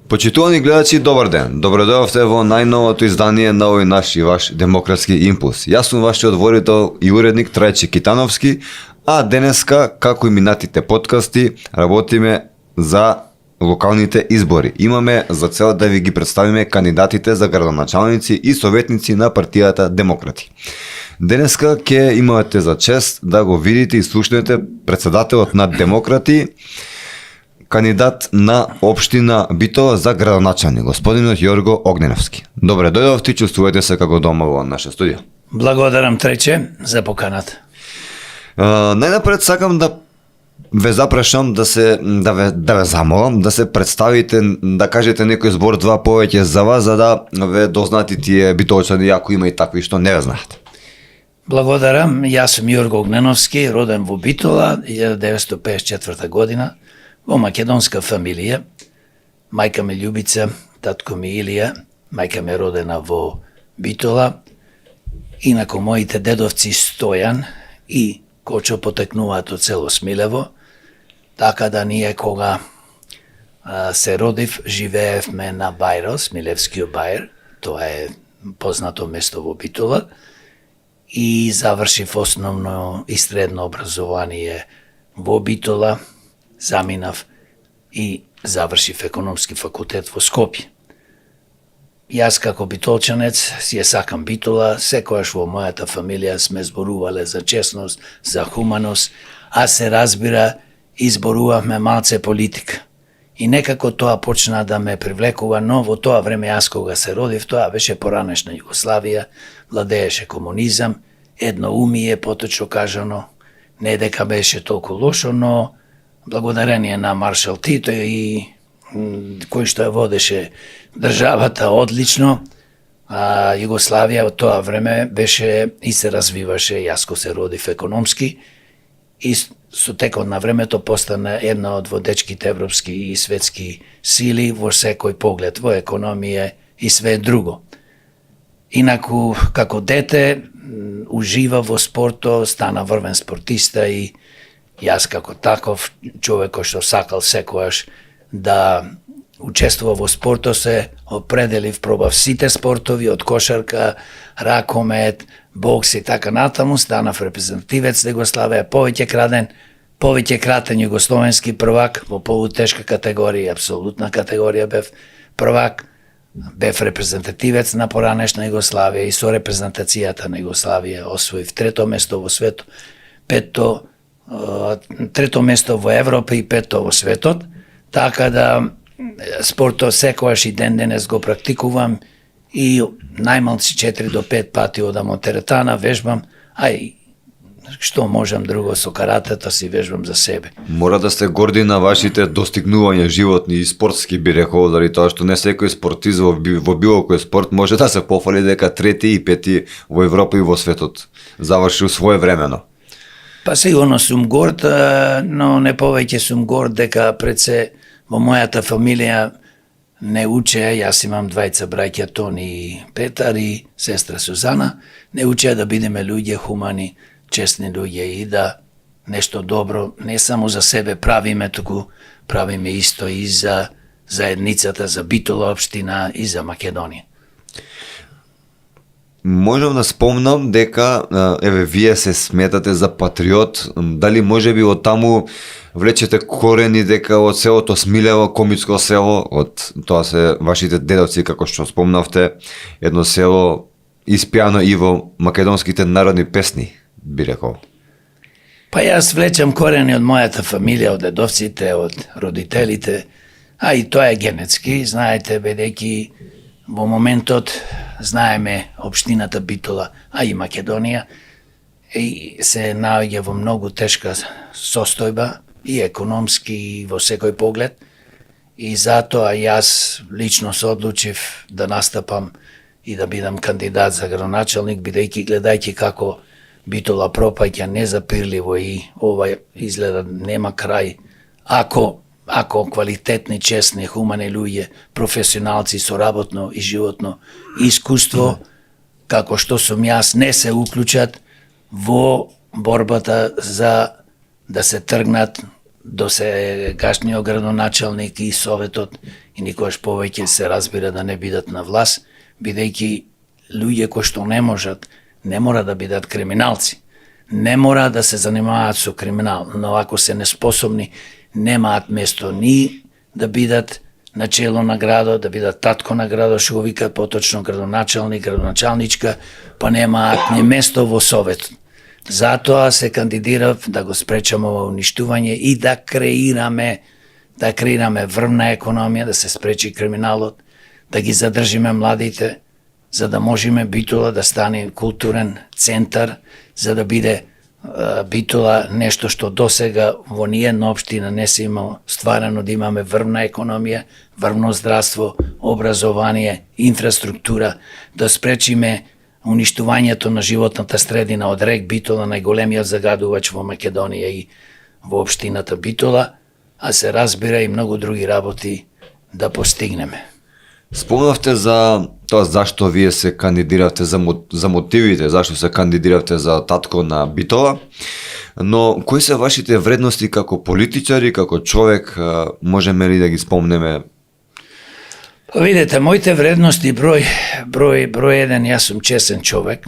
Почитувани гледачи, добар ден. Добредојавте во најновото издание на овој наш и ваш демократски импулс. Јас сум вашиот водител и уредник Трајче Китановски, а денеска, како и минатите подкасти, работиме за локалните избори. Имаме за цел да ви ги представиме кандидатите за градоначалници и советници на партијата Демократи. Денеска ќе имате за чест да го видите и слушнете председателот на Демократи, кандидат на општина Битола за градоначалник, господинот Јорго Огненовски. Добре дојдовте, чувствувате се како дома во наше студио. Благодарам, Трајче, за поканата. Најнапред сакам да ве запрашам да ве замолам да се представите, да кажете некој збор два повеќе за вас, за да ве дознати тие битолчани, ако има и такви што не ве знаат. Благодарам, јас сум Јорго Огненовски, роден во Битола 1954 година, во македонска фамилија. Мајка ми Љубица, татко ми Илија, мајка ми родена во Битола. Инако моите дедовци Стојан и Кочо потекнуваат од село Смилево, така да ние кога се родив, живеевме на Бајро, Смилевскиот Бајр, тоа е познато место во Битола, и завршив основно и средно образование во Битола, заминав и завршив економски факултет во Скопје. Јас како битолчанец си ја сакам Битола, секојаш во мојата фамилија сме зборувале за честност, за хуманост, а се разбира изборувавме малце политика. И некако тоа почна да ме привлекува, но во тоа време јас кога се родив, тоа беше поранешна Југославија, владееше комунизам, едноумие, поточно кажано, не дека беше толку лошо, но благодарение на Маршал Тито и кој што ја водеше државата одлично, Југославија во тоа време беше и се развиваше, јас ко се родив економски, и со текот на времето постана една од водечките европски и светски сили во секој поглед, во економија и све друго. Инаку, како дете, ужива во спорто, стана врвен спортиста и јас како таков човек кој што сакал секојаш да учествува во спорто, се определив, пробав сите спортови, од кошарка, ракомет, бокс и така натаму, станав репрезентативец на Југославија, повеќе кратен југословенски првак, во полутешка категорија, апсолутна категорија бев првак, бев репрезентативец на поранешна Југославија и со репрезентацијата на Југославија освоив трето место во светот, трето место во Европа и пето во светот, така да спортот секојаш и ден денес го практикувам и најмалци 4 до 5 пати одам од теретана, вежбам, а и што можам друго со каратето си вежбам за себе. Мора да сте горди на вашите достигнувања животни и спортски, би рекол, заради тоа што не секој спортист во било кој спорт може да се пофали дека трети и пети во Европа и во светот завршил своевремено. Па сигурно сум горд, но не повеќе сум горд дека пред се во мојата фамилија не уче, јас имам двајца браќа, Тони и Петар и сестра Сузана, не учеа да бидеме луѓе хумани, честни луѓе и да нешто добро не само за себе правиме, туку правиме исто и за заедницата, за Битола општина и за Македонија. Можам да спомнам дека, еве, вие се сметате за патриот, дали може би од таму влечете корени дека од селото Смилево, комитско село, од тоа се вашите дедовци, како што спомнавте, едно село испјано и во македонските народни песни, би рекол. Па јас влечам корени од мојата фамилија, од дедовците, од родителите, а и тоа е генетски, знаете, бидејќи во моментот знаеме општината Битола, а и Македонија, и се наоѓа во многу тешка состојба, и економски, и во секој поглед, и затоа јас лично се одлучив да настапам и да бидам кандидат за градоначалник, бидејќи гледајќи како Битола пропаѓа незапирливо и ова изгледа нема крај, ако квалитетни, честни, хумани луѓе, професионалци со работно и животно искуство, како што сум јас, не се уклучат во борбата за да се тргнат до сегашниот градоначалник и советот и никогаш повеќе се разбира да не бидат на власт, бидејќи луѓе кои што не можат, не мора да бидат криминалци, не мора да се занимаваат со криминал, но ако се неспособни, немаат место ни да бидат начело на градот, да бидат татко на градот, што го викаат поточно градоначалник, градоначалничка, па немаат ни место во советот. Затоа се кандидирав да го спречам ова уништување и да креираме врвна економија, да се спречи криминалот, да ги задржиме младите, за да можеме Битола да стане културен центар, за да биде Битола нешто што досега во ниједна општина не се имало стварено, да имаме врвна економија, врвно здравство, образование, инфраструктура, да спречиме уништувањето на животната средина од рек Битола, најголемиот загадувач во Македонија и во општината Битола, а се разбира и многу други работи да постигнеме. Спомнавте за тоа зашто вие се кандидиравте, за мотивите, зашто се кандидиравте за татко на Битола, но кои се вашите вредности како политичар и како човек, можеме ли да ги спомнеме? Па видете, моите вредности број еден, јас сум чесен човек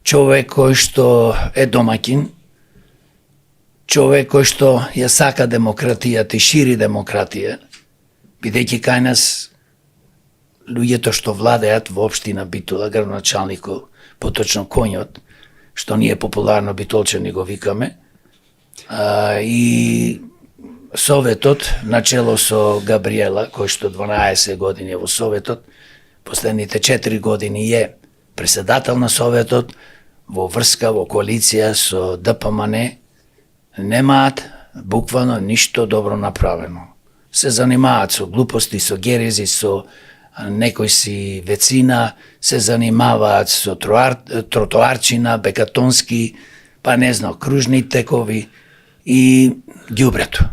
кој што е домаќин, човек кој што ја сака демократијата и шири демократија, бидејќи кај нас луѓето што владеат во општина Битола, градоначалникот, поточно коњот, што ние популарно битолчани го викаме, и советот, начело со Габриела, кој што 12 години е во советот, последните 4 години е председател на советот, во врска, во коалиција со ДПМН, немаат буквално ништо добро направено. Се занимаат со глупости, со герези, со некој си вецина, се занимаваат со тротоарчина, бекатонски, па не знам, кружни текови и ѓубрето.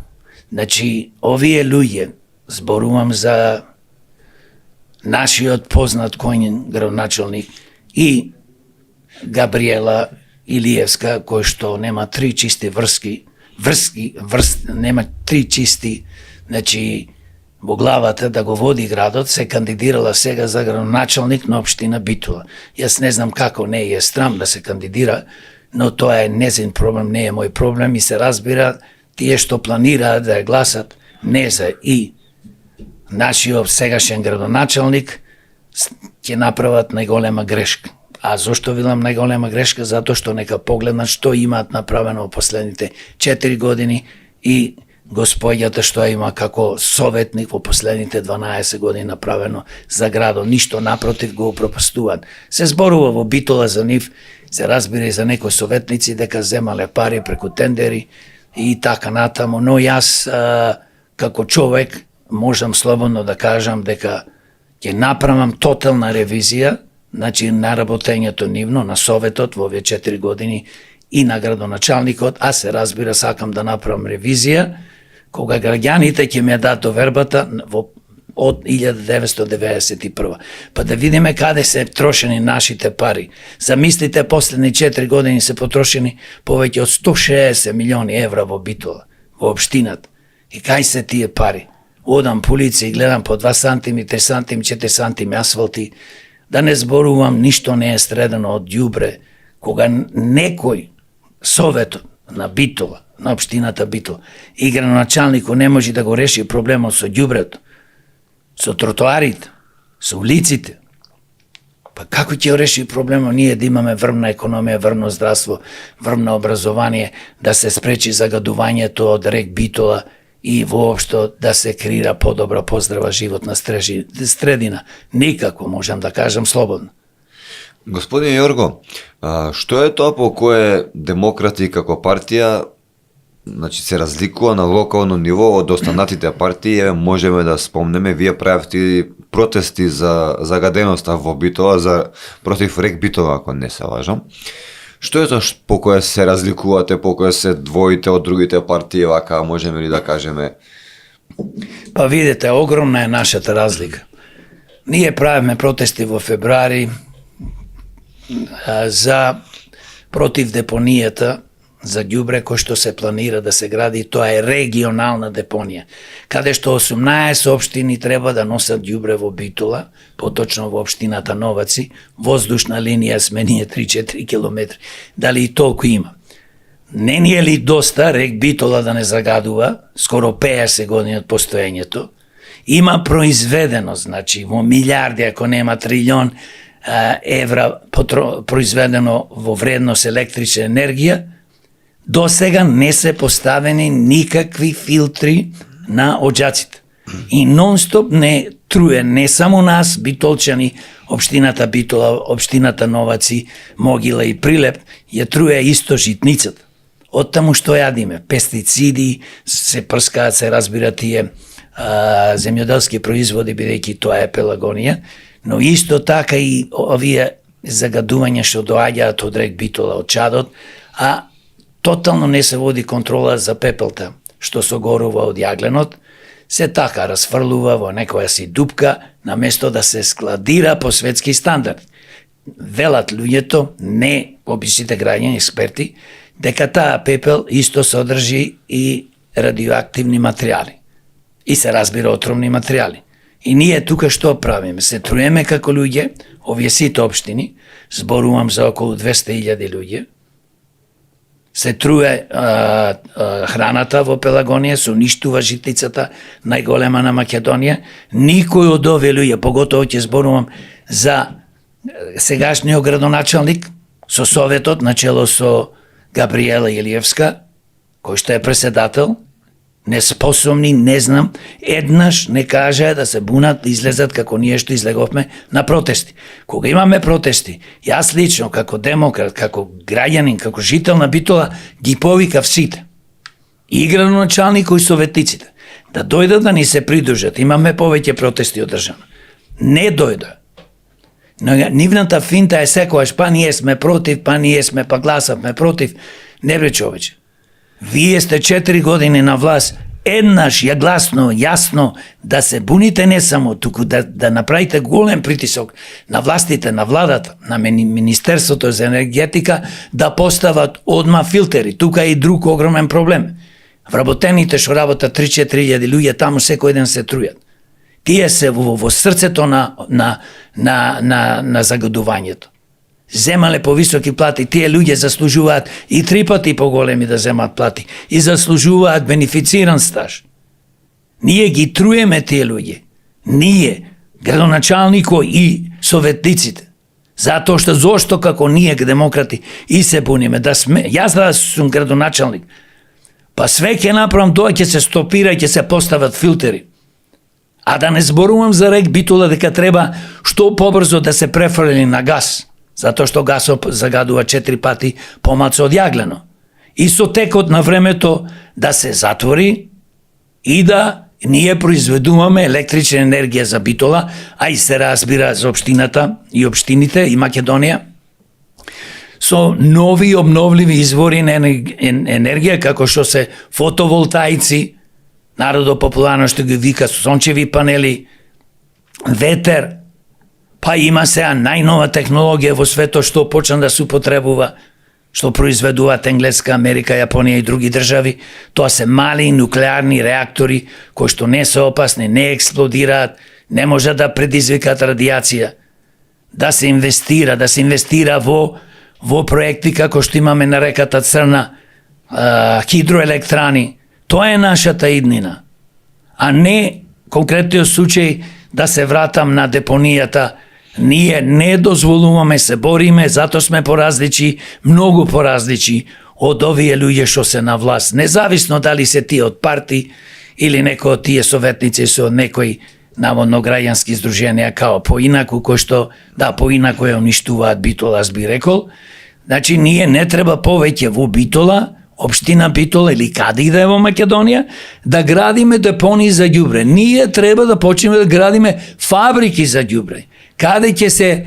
Значи, овие луѓе, зборувам за нашиот познат коњен градоначалник и Габриела Илиевска, кој што нема 3 чисти нема 3 чисти, значи, во главата да го води градот, се кандидирала сега за градоначалник на општина Битола. Јас не знам како не е срам да се кандидира, но тоа е незин проблем, не е мој проблем и се разбира тие што планираат да ја гласат не за и нашиот сегашен градоначалник ќе направат најголема грешка. А зошто велам најголема грешка? Затоа што нека погледнат што имаат направено во последните 4 години и господјата што има како советник во последните 12 години направено за градот, ништо напротив го упропастуваат. Се зборува во Битола за нив, се разбира и за некои советници дека земале пари преку тендери и така натаму, но јас како човек можам слободно да кажам дека ќе направам тотална ревизија, значи на работењето нивно, на советот во овие 4 години и на градоначалникот, а се разбира сакам да направам ревизија, кога граѓаните ќе ми ја дадат довербата од 1991. Па да видиме каде се трошени нашите пари. Замислите, последни 4 години се потрошени повеќе од 160 милиони евра во Битола, во општината. И кај се тие пари? Одам по улици и гледам по 2 сантими, 3 сантими, 4 сантими асфалти. Да не зборувам, ништо не е средено од ѓубре. Кога некој советот на Битола, на општината Битола, и градоначалникот не може да го реши проблемот со ѓубрето, со тротоарите, со улиците, па како ќе реши проблемот ние да имаме врвна економија, врвно здравство, врвно образование, да се спречи загадувањето од рек Битола и воопшто да се креира подобра, поздрава животна средина? Никако, можам да кажам слободно. Господин Јорго, што е тоа по кое демократи како партија, значи, се разликува на локално ниво од останатите партии? Можеме да спомнеме, вие правевте протести за загаденоста во Битола, против рек Битола, ако не се лажам. Што е тоа по кое се разликувате, по кое се двоите од другите партии, вака можеме ли да кажеме? Па видите, огромна е нашата разлика. Ние правиме протести во февруари за против депонијата за ѓубре кој што се планира да се гради, тоа е регионална депонија, каде што 18 општини треба да носат ѓубре во Битола, поточно во општината Новаци, воздушна линија сменија 3-4 километри. Дали и толку има? Не ни е ли доста рек Битола да не загадува, скоро 50 години од постоењето, има произведено, значи во милиарди, ако нема трилион евра произведено во вредност електрична енергија, до сега не се поставени никакви филтри на оџаците. И нон-стоп не труе не само нас, битолчани, општината Битола, општината Новаци, Могила и Прилеп, ја труе исто житницата. Од таму што јадиме, пестициди, се прскаат, се разбира тие земјоделски производи, бидејќи тоа е Пелагонија, но исто така и овие загадувања што доаѓаат од рек Битола, од чадот, а тотално не се води контрола за пепелта, што согорува од јагленот, се така расфрлува во некоја си дупка, наместо да се складира по светски стандард. Велат луѓето, не обичните граѓани, експерти, дека таа пепел исто содржи и радиоактивни материјали. И се разбира отровни материјали. И ние тука што правиме? Се труеме како луѓе, овие сите општини, зборувам за околу 200.000 луѓе, се труе храната во Пелагонија, се уништува житницата, најголема на Македонија. Никој од овие луѓе, поготово ќе зборувам за сегашниот градоначалник, со Советот, начело со Габриела Илиевска, кој што е преседател, неспособни, не знам, еднаш не кажа да се бунат, излезат како ние што излеговме на протести. Кога имаме протести, јас лично, како демократ, како граѓанин, како жител на Битола, ги повикав сите. И градоначалникот и советниците, да дојдат да ни се придружат. Имаме повеќе протести одржано. Не дојда. Но нивната финта е секојаш, па ние сме против, па гласавме против. Не бре човече. Вие сте 4 години на власт, еднаш ја гласно, јасно да се буните не само туку, да направите голем притисок на властите, на владата, на Министерството за енергетика, да постават одма филтери. Тука е и друг огромен проблем. Вработените што работат 3-4 илјади луѓе таму секој ден се трујат. Тие се во срцето на загадувањето. Земале повисоки плати, тие луѓе заслужуваат и 3 пати поголеми да земат плати и заслужуваат бенефициран стаж. Ние ги труеме тие луѓе. Ние, градоначалнико и советниците. Затоа што зошто како ние демократи и се буниме да сме, јас да сум градоначалник, па све ќе направам тоа, ќе се стопира и ќе се постават филтери. А да не зборувам за рек Битола дека треба што побрзо да се префрли на газ, затоа што гасот загадува 4 пати помалку од јаглено. И со текот на времето да се затвори и да ние произведуваме електрична енергија за Битола, а и се разбира за општината и општините и Македонија, со нови обновливи извори на енергија, како што се фотоволтаици, народо популарно што ги вика сончеви панели, ветер, па има сега најнова технологија во светот што почна да се употребува, што произведуваат Енглеска, Америка, Јапонија и други држави. Тоа се мали нуклеарни реактори кои што не се опасни, не експлодираат, не може да предизвикат радијација. Да се инвестира во проекти како што имаме на реката Црна, хидроелектрани. Тоа е нашата иднина. А не конкретниот случај да се вратам на депонијата. Ние не дозволуваме, се бориме, затоа сме поразличи, многу поразличи од овие луѓе што се на власт. Независно дали се тие од парти или некои од тие советници се од некои наводно граѓански здруженија као поинаку, кој што, поинаку ја уништуваат Битола, аз би рекол. Значи, ние не треба повеќе во Битола, општина Битола или каде и да е во Македонија, да градиме депонии за ѓубре. Ние треба да почнеме да градиме фабрики за ѓубре, каде ќе се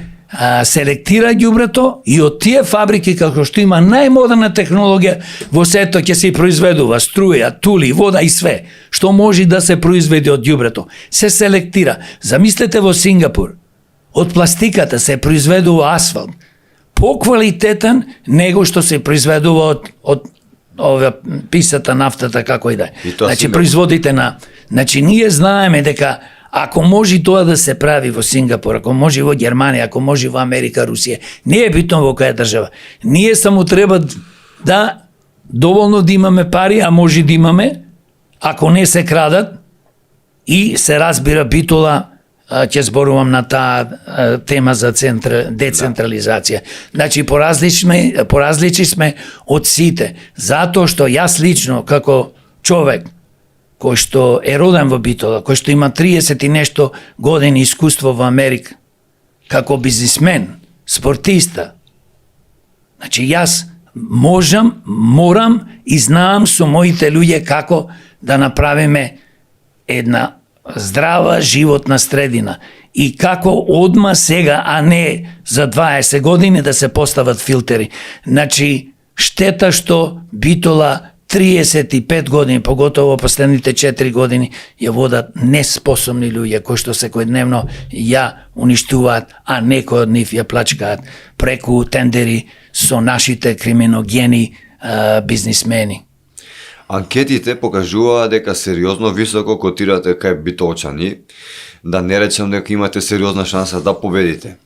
селектира ѓубрето и од тие фабрики, како што има најмодерна технологија во светот, ќе се произведува струја, тули, вода и све што може да се произведе од ѓубрето. Се селектира. Замислете во Сингапур, од пластиката се произведува асфалт, поквалитетен него што се произведува од ова писата, нафтата, како и да е. И тоа Значи, Сингапур. производите на... Значи, ние знаеме дека ако може тоа да се прави во Сингапур, ако може во Германија, ако може во Америка, Русија, не е битно во која држава. Ние само треба да доволно да имаме пари, а може да имаме, ако не се крадат, и се разбира битола, ќе зборувам на таа тема за децентрализација. Значи, поразлични сме од сите, затоа што јас лично, како човек, кој што е роден во Битола, кој што има 30 и нешто години искуство во Америка, како бизнисмен, спортиста, значи јас морам и знаам со моите луѓе како да направиме една здрава животна средина и како одма сега, а не за 20 години да се постават филтери. Значи, штета што Битола 35 години, поготово последните 4 години, ја водат неспособни луѓе кои што секојдневно ја уништуваат, а некои од нив ја плачкаат преку тендери со нашите криминогени бизнисмени. Анкетите покажуваа дека сериозно високо котирате кај битолчани, да не речем дека имате сериозна шанса да победите.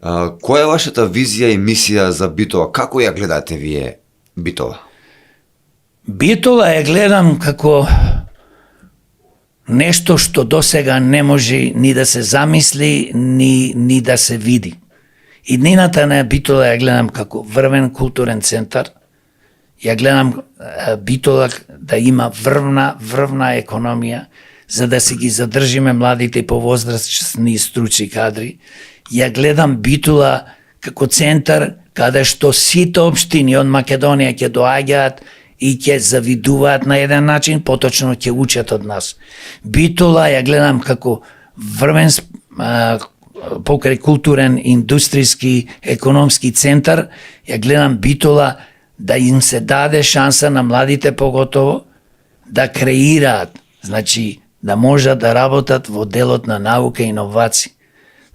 Која е вашата визија и мисија за Битола? Како ја гледате вие Битола? Битола ја гледам како нешто што досега не може ни да се замисли, ни да се види. Иднината на Битола ја гледам како врвен културен центар. Ја гледам Битола да има врвна економија, за да си ги задржиме младите и повозрастни стручни кадри. Ја гледам Битола како центар каде што сите општини од Македонија ќе доаѓаат и ќе завидуваат на еден начин, поточно ќе учат од нас. Битола ја гледам како врвен покрај културен, индустријски, економски центар. Ја гледам Битола да им се даде шанса на младите поготово да креираат, значи да можат да работат во делот на наука и иновации.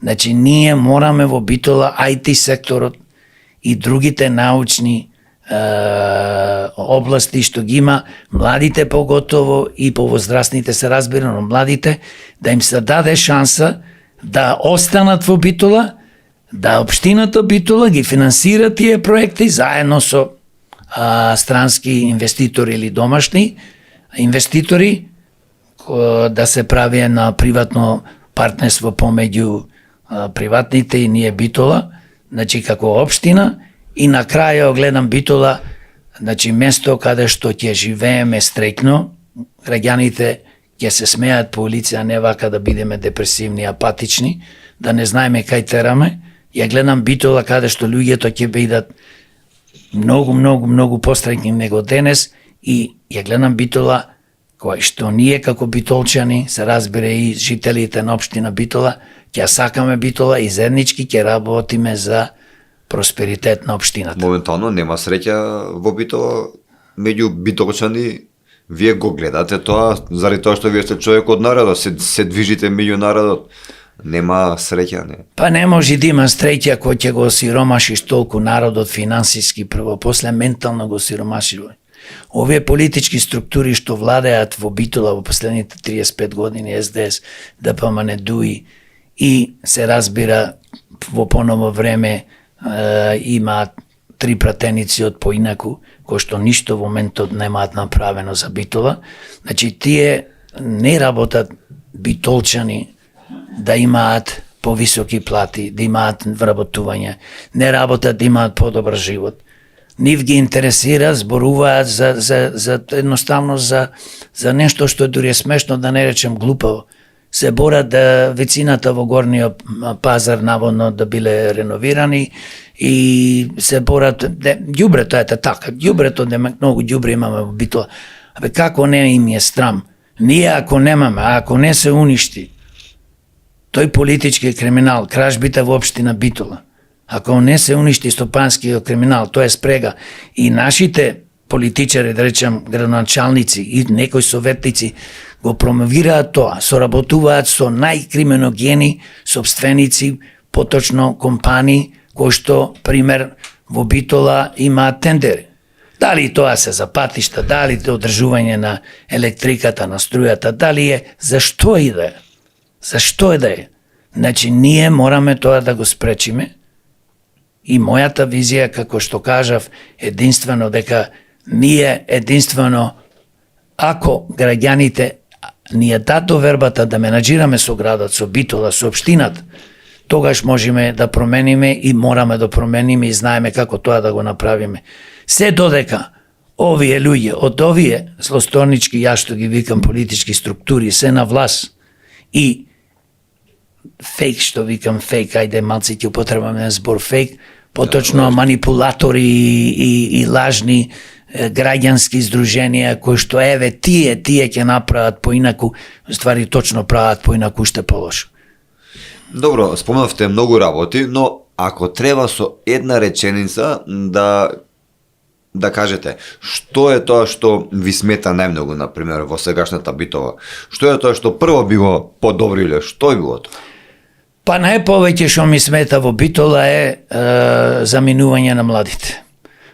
Значи ние мораме во Битола IT секторот и другите научни области што ги има, младите поготово и повозрастните се разбира, но младите да им се даде шанса да останат во Битола, да општината Битола ги финансира тие проекти заедно со странски инвеститори или домашни инвеститори, да се прави на приватно партнерство помеѓу приватните и ние Битола, значи како општина, и на крај гледам Битола, значи место каде што ќе живееме стрекно, граѓаните ќе се смеат по улици, а не вака да бидеме депресивни, апатични, да не знаеме кај тераме. Ја гледам Битола каде што луѓето ќе бидат многу пострекни него денес, и ја гледам Битола кој што ние како битолчани, се разбере и жителите на општина Битола, ќе сакаме Битола и заеднички ќе работиме за просперитет на општината. Моментално нема среќа во Битола меѓу битолчани. Вие го гледате тоа, заради тоа што вие сте човек од народот, се движите меѓу народот. Нема среќа, не? Па не може да има среќа кој ќе го осиромашиш толку народот финансиски, прво, после ментално го осиромашиш. Овие политички структури што владеат во Битола во последните 35 години, СДС, ДПМН, ДУИ, и се разбира во поново време имаат 3 пратеници од поинаку, кои што ништо во моментот немаат направено за Битола. Значи, тие не работат битолчани да имаат повисоки плати, да имаат вработување, не работат да имаат подобар живот. Нив ги интересира, зборуваат за едноставно за нешто што дури е смешно, да не речем глупаво. Се борат да вецината во горниот пазар наводно да биле реновирани и се борат ѓубрето, ете така, ѓубрето, многу ѓубре имаме во Битола. Абе како не им е страм? Ние ако немаме, ако не се уништи тој политички криминал, кражбите во општина Битола, ако не се уништи стопанскиот криминал, тоа е спрега, и нашите политичари, да речем градоначалници и некои советници го промовираат тоа, соработуваат со најкриминогени собственици, поточно компании кои што, пример, во Битола имаат тендери. Дали тоа се за патишта, дали одржување на електриката, на струјата, дали е, зашто и да е? Зашто е да е? Значи, ние мораме тоа да го спречиме и мојата визија, како што кажав, единствено дека ние единствено, ако граѓаните ни ја дат довербата да менаџираме со градот, со Битола, со општината, тогаш можеме да промениме и мораме да промениме и знаеме како тоа да го направиме. Се додека овие луѓе, од овие злосторнички, ја што ги викам политички структури, се на власт и фейк, што викам фейк, ајде малци ќе употребаме збор фейк, поточно манипулатори и лажни граѓански издруженија кои што еве тие ќе направат поинаку, ствари точно прават поинаку уште полошо. Добро, спомнавте многу работи, но ако треба со една реченица да кажете, што е тоа што ви смета најмногу, например, во сегашната Битола? Што е тоа што прво би го подобриле? Што е било тоа? Па најповеќе што ми смета во Битола е заминување на младите,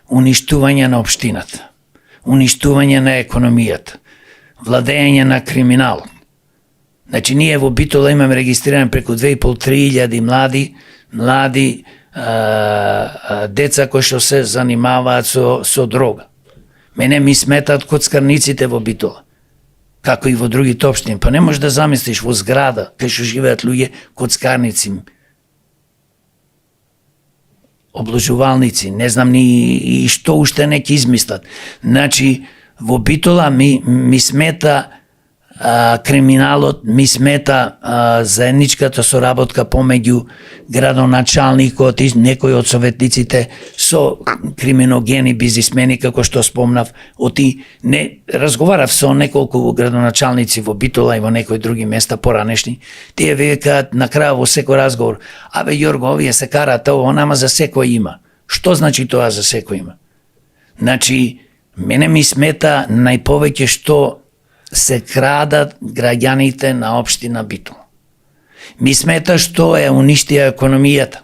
уништување на општината, уништување на економијата, владење на криминал. Значи, ние во Битола имаме регистрирани преку 2.500-3.000 млади деца кои што се занимаваат со дрога. Мене ми сметат коцкарниците во Битола, како и во другите општини. Па не можеш да замислиш во зграда кај што живеат луѓе коцкарници, обложувалници, не знам ни и што уште не ќе измислат. Значи, во Битола ми смета криминалот, ми смета заедничката соработка помеѓу градоначалникот и некои од советниците со криминогени бизнисмени, како што спомнав. Не разговарав со неколку градоначалници во Битола и во некои други места поранешни. Тие викаат на крај во секој разговор: абе Јорго, овие се караат ово, нама за секој има. Што значи тоа за секој има? Значи, мене ми смета најповеќе што се крадат граѓаните на општина Битола. Ми смета што е уништија економијата.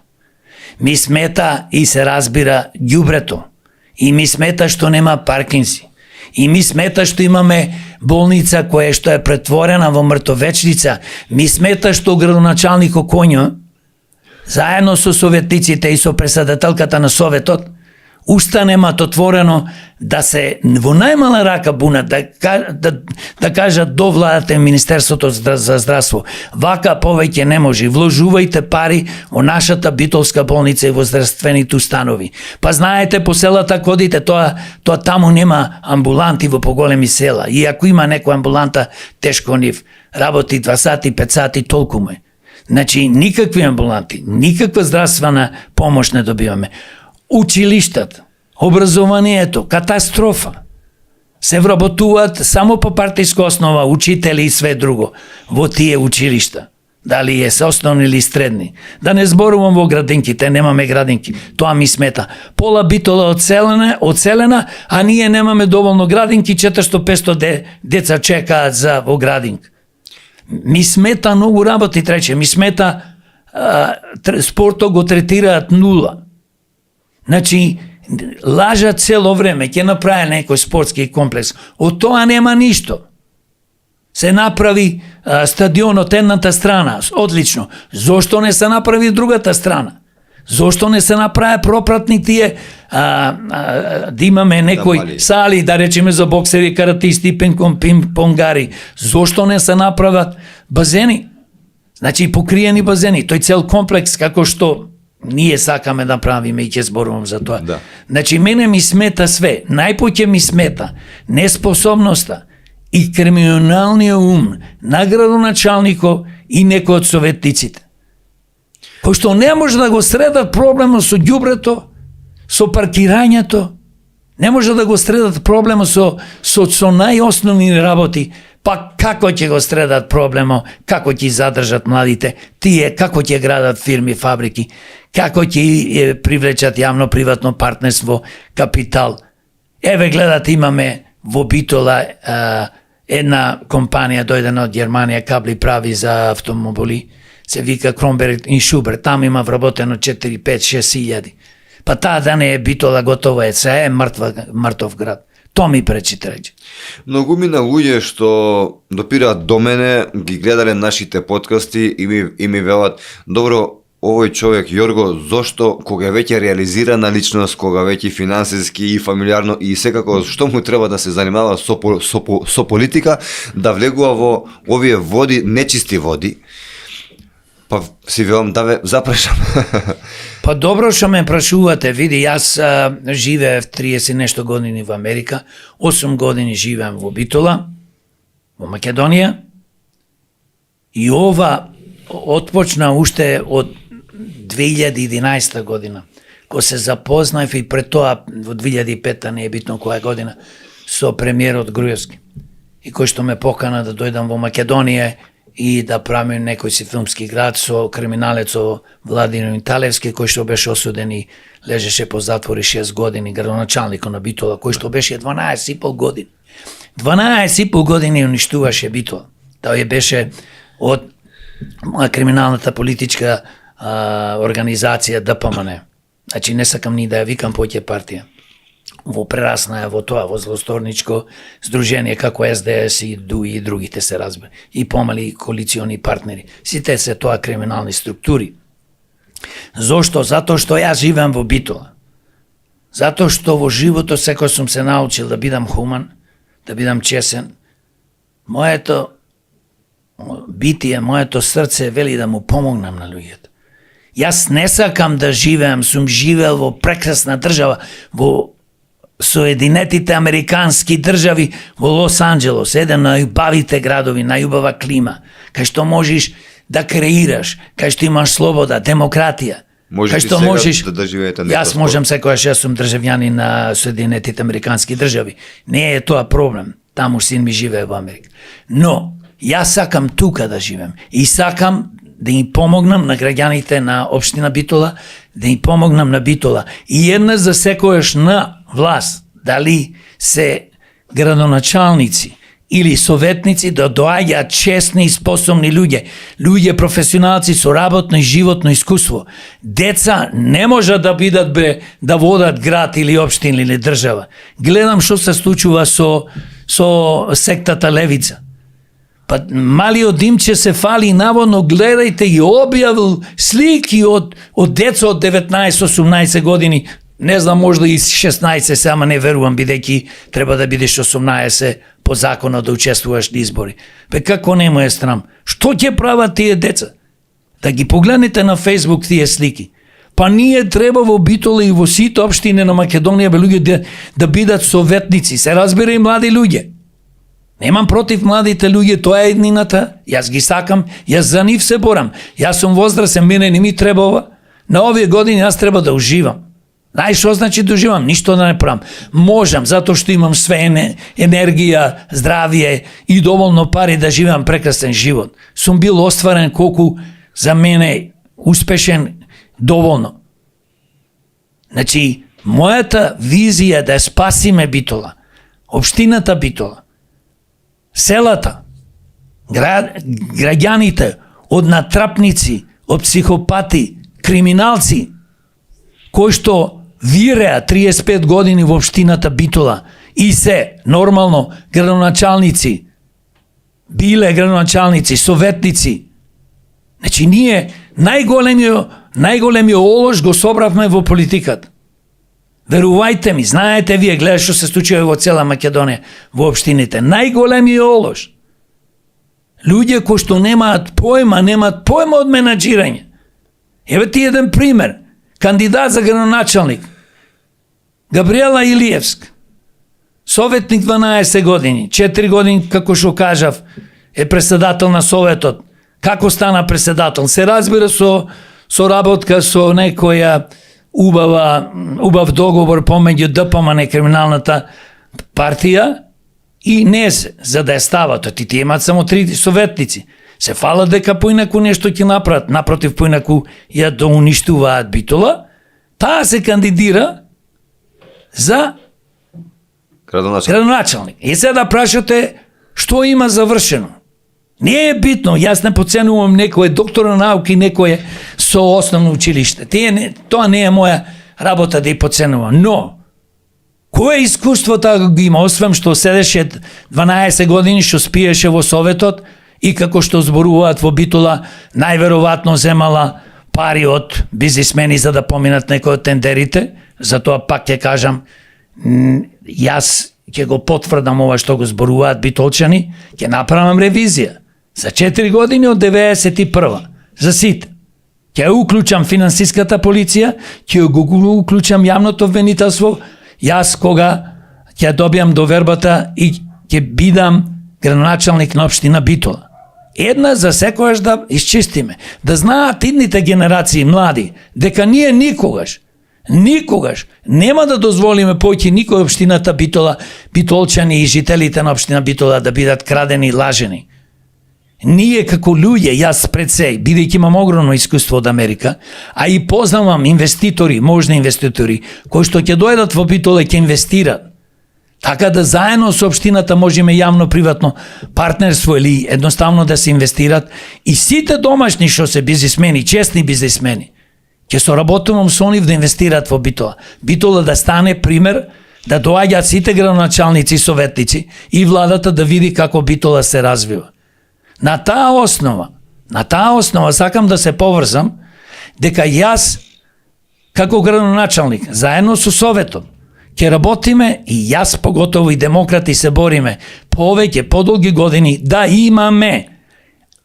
Ми смета и се разбира ѓубрето. И ми смета што нема паркинзи. И ми смета што имаме болница која што е претворена во мртовечница. Ми смета што градоначалникот Коњо, заедно со советниците и со председателката на советот, устанемат отворено да се во најмала рака бунат, да кажат до владата и Министерството за здравство: вака повеќе не може, вложувајте пари во нашата битолска болница и во здравствените установи. Па знаете, по селата кодите, тоа таму нема амбуланти во поголеми села. И ако има некоја амбуланта, тешко нив работи 2 сати, 5 сати, толку му е. Значи, никакви амбуланти, никаква здравствена помош не добиваме. Училиштата, образованието, катастрофа. Се вработуваат само по партиска основа учители и све друго во тие училишта. Дали е се основни или средни. Да не зборувам во градинките, немаме градинки. Тоа ми смета. Пола Битола оцелена, а ние немаме доволно градинки, 400-500 деца чекаат за во градинка. Ми смета многу работи, трече. Ми смета спортот го третираат нула. Значи, лажат цело време, ќе направи некој спортски комплекс. Од тоа нема ништо. Се направи стадионот едната страна, одлично. Зошто не се направи другата страна? Зошто не се направи пропратни тие да имаме некои сали, да речеме за боксери, каратисти, пинг-понгари? Зошто не се направат базени? Значи, покриени базени. Тој цел комплекс, како што ние сакаме да правиме и ќе зборувам за тоа. Да. Значи, мене ми смета све. Најпоќе ми смета неспособноста и криминалниот ум на градоначалникот и некои од советниците, кои што не може да го средат проблемот со ѓубрето, со паркирањето, не може да го средат проблемот со најосновни работи. Па како ќе го средат проблемот, како ќе задржат младите, тие како ќе градат фирми, фабрики, како ќе привлечат јавно-приватно партнерство, капитал. Еве гледате, имаме во Битола една компанија дојдена од Германија, кабли прави за автомобили, се вика Кромберг и Шубер, таму има вработено 4, 5, 6 илјади. Па таа да не е Битола, готово е, се е мртов град. То ми пречи треќи. Многу мина луѓе што допираат до мене, ги гледале нашите подкасти и ми велат, добро, овој човек Јорго, зошто кога веќе реализирана личност, кога веќе финансиски и фамилиарно и секако што му треба да се занимава со политика, да влегува во овие води, нечисти води. Па си велам да ве запрашам. Па добро што ме прашувате, види, јас живеев 30 нешто години во Америка, 8 години живеам во Битола, во Македонија, и ова отпочна уште од 2011 година, кога се запознав и пред тоа во 2005, не е битно која година, со премиерот Груевски, и кој што ме покана да дојдам во Македонија и да правим некој си филмски град со криминалецо Владимир Талевски, кој што беше осуден и лежеше по затвори 6 години, градоначалникот на Битола, кој што беше 12,5 години. 12,5 години уништуваше Битола. Тој беше од криминалната политичка организација ДПМН. Значи не сакам ни да ја викам поќе партија. Во прерасна во тоа, во злосторничко здружение како СДС и ДУ и другите се разбира. И помали коалициони партнери. Сите се тоа криминални структури. Зошто? Затоа што јас живеам во Битола. Затоа што во животот секој сум се научил да бидам хуман, да бидам чесен. Моето битие, моето срце вели да му помогнам на луѓето. Јас не сакам да живеам, сум живеел во прекрасна држава, во Соединетите Американски држави, во Лос Анџелос, еден на најубавите градови, најубава клима, кај што можеш да креираш, кај што имаш слобода, демократија. Можеш кај што сега можеш да живеете некој Јас можам секојаш, јас сум државјанин на Соединетите Американски држави. Не е тоа проблем. Таму син ми живее во Америка. Но јас сакам тука да живеам и сакам да им помогнам на граѓаните на општина Битола, да им помогнам на Битола. И една за секојаш на власт, дали се градоначалници или советници, да доаѓаат честни и способни луѓе, луѓе професионалци со работно и животно искуство. Деца не можат да бидат да водат град или општина или држава. Гледам што се случува со сектата Левица. Па малиот Димче се фали наводно, гледајте, и објавил слики од деца од 19-18 години, не знам, можда и 16, сама не верувам, бидејќи треба да бидеш 18 по законот да учествуваш на избори. Бе како не му е срам? Што ќе прават тие деца? Да ги погледнете на Facebook тие слики. Па ние треба во Битола и во сите општини на Македонија луѓе да бидат советници, се разбира, и млади луѓе. Немам против младите луѓе, тоа е еднината, јас ги сакам, јас за нив се борам. Јас сум возрасен, мене не ми треба ова. На овие години јас треба да уживам. Знаеш што значи да уживам? Ништо да не правам. Можам, затоа што имам све енергија, здравје и доволно пари да живеам прекрасен живот. Сум бил остварен колку за мене успешен, доволно. Значи, мојата визија е да спасиме Битола, општината Битола, селата, граѓаните од натрапници, од психопати, криминалци, кои што виреа 35 години во општината Битола и се нормално градоначалници, биле градоначалници, советници. Значи ние најголемиот олош го собравме во политиката. Верувајте ми, знаете вие, гледаш што се случува во цела Македонија, во општините. Најголемиот олош. Луѓе кои што немаат појма од менаџирање. Еве ти еден пример. Кандидат за градоначалник. Габриела Илиевска. Советник 12 години. 4 години, како што кажав, е председател на Советот. Како стана председател? Се разбира со работка со некоја убав договор помеѓу ДПМН, криминалната партија, и НЕЗ, за да ја стават. Тие имаат само 3 советници. Се фала дека поинаку нешто ќе направат, напротив, поинаку ја да уништуваат Битола, таа се кандидира за градоначалник. И се да прашате што има завршено. Не е битно, јас не подценувам некој доктор на науки, некој со основно училиште. Тоа не е моја работа да ја поценувам, но кое искуството го има, освен што седеше 12 години што спиеше во Советот и како што зборуваат во Битола, најверојатно земала пари од бизнисмени за да поминат некои од тендерите, затоа пак ќе кажам, јас ќе го потврдам ова што го зборуваат битолчани, ќе направам ревизија за 4 години од 91 за сите. Ќе уклучам финансиската полиција, ќе го уклучам јавното обвинителство, јас кога ќе добијам довербата и ќе бидам градоначалник на општина Битола. Една за секојаш да исчистиме, да знаат идните генерации млади, дека ние никогаш нема да дозволиме поќе никој општината Битола, битолчани и жителите на општина Битола да бидат крадени и лажени. Ние како луѓе, јас пред се, бидејќи имам огромно искуство од Америка, а и познавам инвеститори, можни инвеститори, кои што ќе дојдат во Битола и ќе инвестират. Така да заедно со општината можеме јавно-приватно партнерство или едноставно да се инвестират и сите домашни што се бизнисмени, честни бизнисмени, ќе соработувам со нив да инвестираат во Битола. Битола да стане пример, да доаѓаат сите градоначалници и советници и владата да види како Битола се развива. На таа основа сакам да се поврзам дека јас како градоначалник заедно со советот ќе работиме и јас поготово и демократи се бориме повеќе подолги години да имаме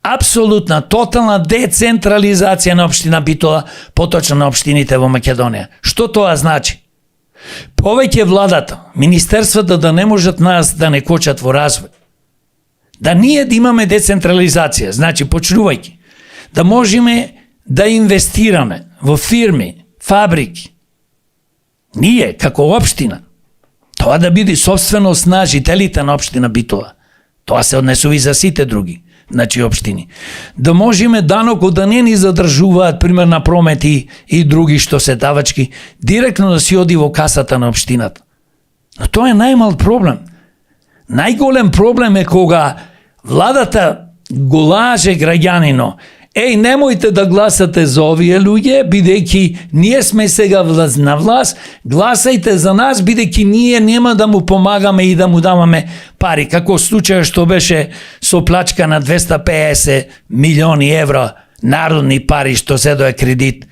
апсолутна, тотална децентрализација на општина Битола, поточно на општините во Македонија. Што тоа значи? Повеќе владата, министерствата да не можат нас да не кочат во развој. Да ние да имаме децентрализација, значи почнувајќи, да можеме да инвестираме во фирми, фабрики. Ние, како општина, тоа да биде собственост на жителите на општина Битола. Тоа се однесува и за сите други, значи општини. Да можеме данокот да не ни задржуваат, пример на промети и други што се давачки, директно да си оди во касата на општината. Но тоа е најмал проблем. Најголем проблем е кога владата го лаже граѓанино. Немојте да гласате за овие луѓе, бидејќи ние сме сега на власт, гласајте за нас, бидејќи ние нема да му помагаме и да му даваме пари. Како случај што беше со плачка на 250 милиони евро народни пари што се дое кредит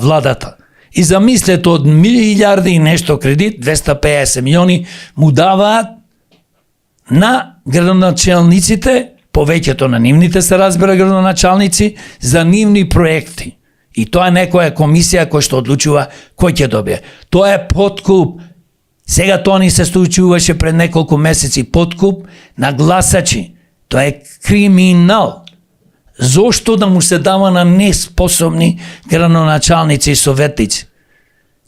владата. И замислете, од милијарди и нешто кредит, 250 милиони му даваат на градоначалниците, повеќето на нивните се разбира градоначалници, за нивни проекти. И тоа е некоја комисија која што одлучува кој ќе добие. Тоа е подкуп. Сега тоа ни се случуваше пред неколку месеци, подкуп на гласачи. Тоа е криминал. Зошто да му се дава на неспособни градоначалници и советници?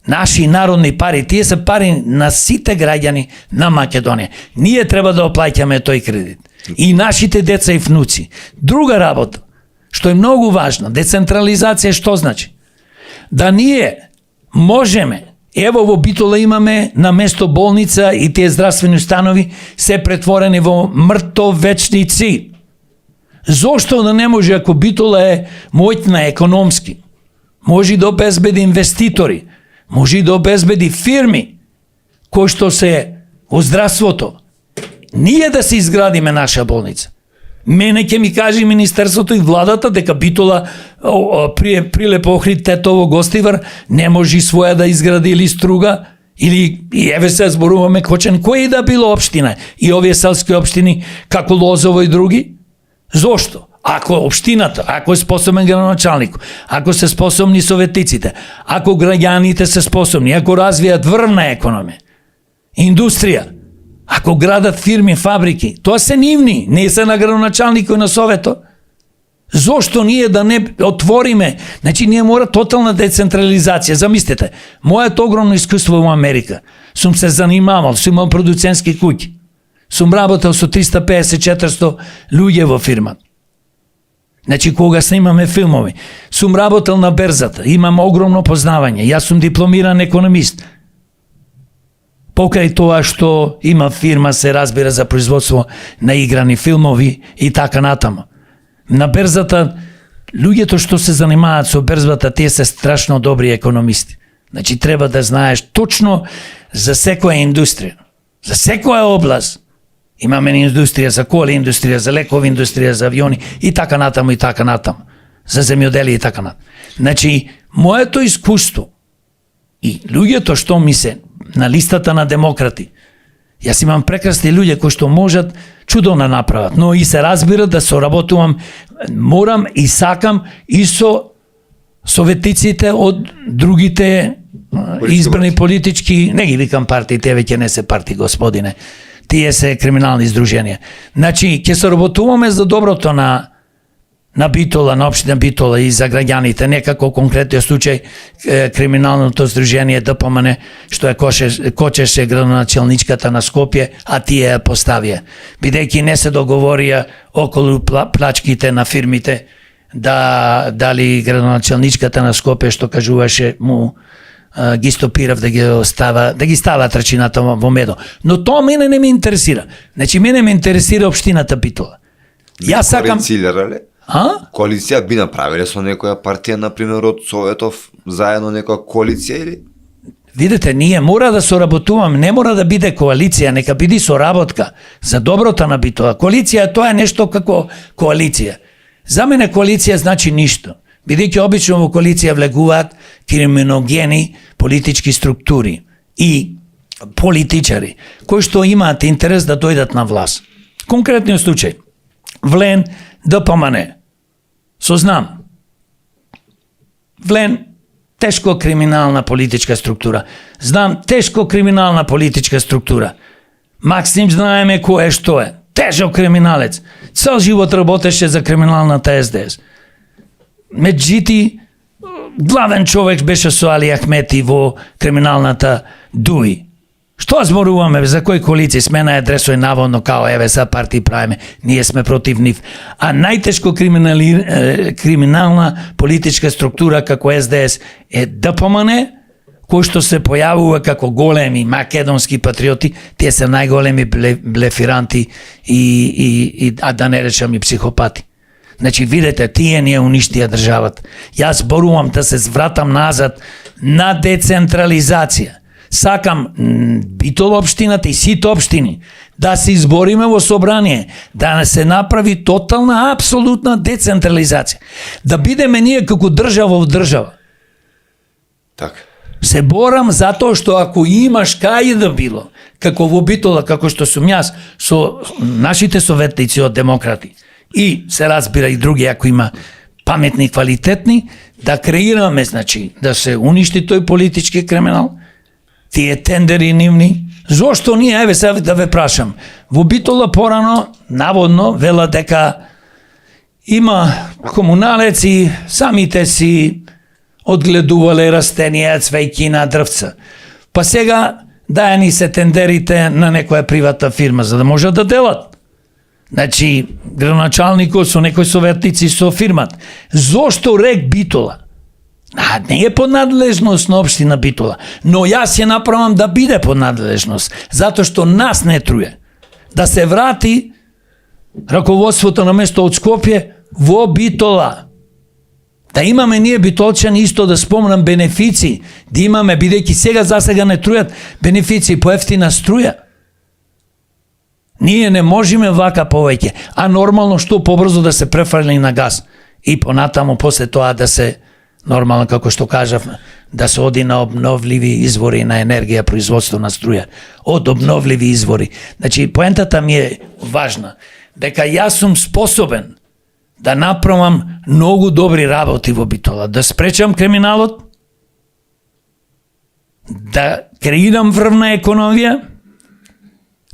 Наши народни пари, тие се пари на сите граѓани на Македонија. Ние треба да оплаќаме тој кредит. И нашите деца и внуци. Друга работа, што е многу важна, децентрализација што значи? Да ние можеме, ево во Битола имаме на место болница и тие здравствени установи се претворени во мртовечници. Зошто да не може, ако Битола е моќна економски, може да обезбеди инвеститори, може да обезбеди фирми кои што се во здравството, ние да се изградиме наша болница. Мене ќе ми каже министерството и владата дека Битола прилепо Охрид, Тетово, Гостивар не може своја да изгради или Струга, или и еве се зборуваме Кочан, кој и да било општина, и овие селски општини како Лозово и други. Зошто? Ако општината, ако е способен градоначалник, ако се способни советниците, ако граѓаните се способни, ако развијат врвна економија, индустрија, ако градат фирми, фабрики, тоа се нивни, не се на градоначалникот на советот. Зошто ние да не отвориме? Значи, ние мора тотална децентрализација. Замислете, моето огромно искуство во Америка, сум се занимавал, сум имал продуцентски куќи, сум работел со 350-400 луѓе во фирмата. Значи, кога снимаме филмови, сум работел на берзата, имам огромно познавање, јас сум дипломиран економист. Покрај тоа што има фирма, се разбира, за производство на играни филмови и така натаму. На берзата, луѓето што се занимаваат со берзата, тие се страшно добри економисти. Значи треба да знаеш точно за секоја индустрија, за секоја област. Имаме индустрија за коли, индустрија за лекови, индустрија за авиони и така натаму и така натаму. За земјоделие и така натаму. Значи, моето искуство и луѓето што ми се на листата на демократи, јас имам прекрасни луѓе кои што можат чудо да направат, но и се разбира да соработувам, морам и сакам и со советниците од другите избрани политички, не ги викам партии, те веќе не се партии, господине, тие се криминални издруженија. Значи, ќе соработуваме за доброто на Битола, на општина Битола и за граѓаните, некако конкретниот случај криминалното здружение ДПМН што е кочеше градоначелничката на Скопје, а тие ја поставија. Бидејќи не се договорија околу плачките на фирмите, дали градоначелничката на Скопје што кажуваше му ги стопирав да ги става трчината во медо. Но тоа мене не ме интересира. Значи мене ме интересира општината Битола. Јас сакам Коалиција би направиле со некоја партија, например, од Советов, заедно некоја коалиција или? Видете, ние мора да соработуваме, не мора да биде коалиција, нека биде соработка за доброто на Битола. Коалиција тоа е нешто како коалиција. За мене коалиција значи ништо. Бидејќи обично во коалиција влегуваат криминогени политички структури и политичари кои што имаат интерес да дојдат на власт. Конкретниот случај, Влен ДПМН. Сознам. Влен тешко криминална политичка структура. Знам тешко криминална политичка структура. Максим знаеме кој е што е. Тежок криминалец. Цел живот работеше за криминалната СДС. Меджити, главен човек беше со Али Ахмети во криминалната ДУИ. Што зборуваме, за кој коалиција смена е адресој наводно као еве са партии правиме, ние сме против нив. А најтешко криминална политичка структура како СДС е ДПМН, кој што се појавува како големи македонски патриоти, тие се најголеми блефиранти а да не речам и психопати. Значи, видете, тие ни ја уништија државата. Јас зборувам да се звратам назад на децентрализација. Сакам Битола општината и сите општини да се избориме во собрание, да се направи тотална, апсолутна децентрализација. Да бидеме ние како држава во држава. Така. Се борам затоа што ако имаш кај да било, како во Битола, како што сум јас, со нашите советници од демократи, и се разбира и други, ако има паметни, квалитетни, да креираме, значи, да се уништи тој политички криминал, тие тендери нивни. Зошто ние, еве сега да ве прашам, во Битола порано, наводно, вела дека има комуналеци, самите си одгледувале растенија, цвејкина, дрвца. Па сега дајани се тендерите на некоја приватна фирма, за да можат да делат. Значи, градоначалникот со некои советници со фирмат. Зошто рек Битола? Не е под надлежност на општина Битола, но јас ја направам да биде под надлежност, затоа што нас не труе. Да се врати раководството на место од Скопје во Битола. Да имаме ние битолчани исто да спомнам бенефици, да имаме, бидејќи сега за сега не трујат бенефици по ефтина струја. Ние не можеме вака повеќе, а нормално што побрзо да се префрли на газ и понатаму после тоа да се нормално, како што кажав, да се оди на обновливи извори на енергија, производство на струја, од обновливи извори. Значи, поентата ми е важна, дека јас сум способен да направам многу добри работи во Битола, да спречам криминалот, да креирам врвна економија,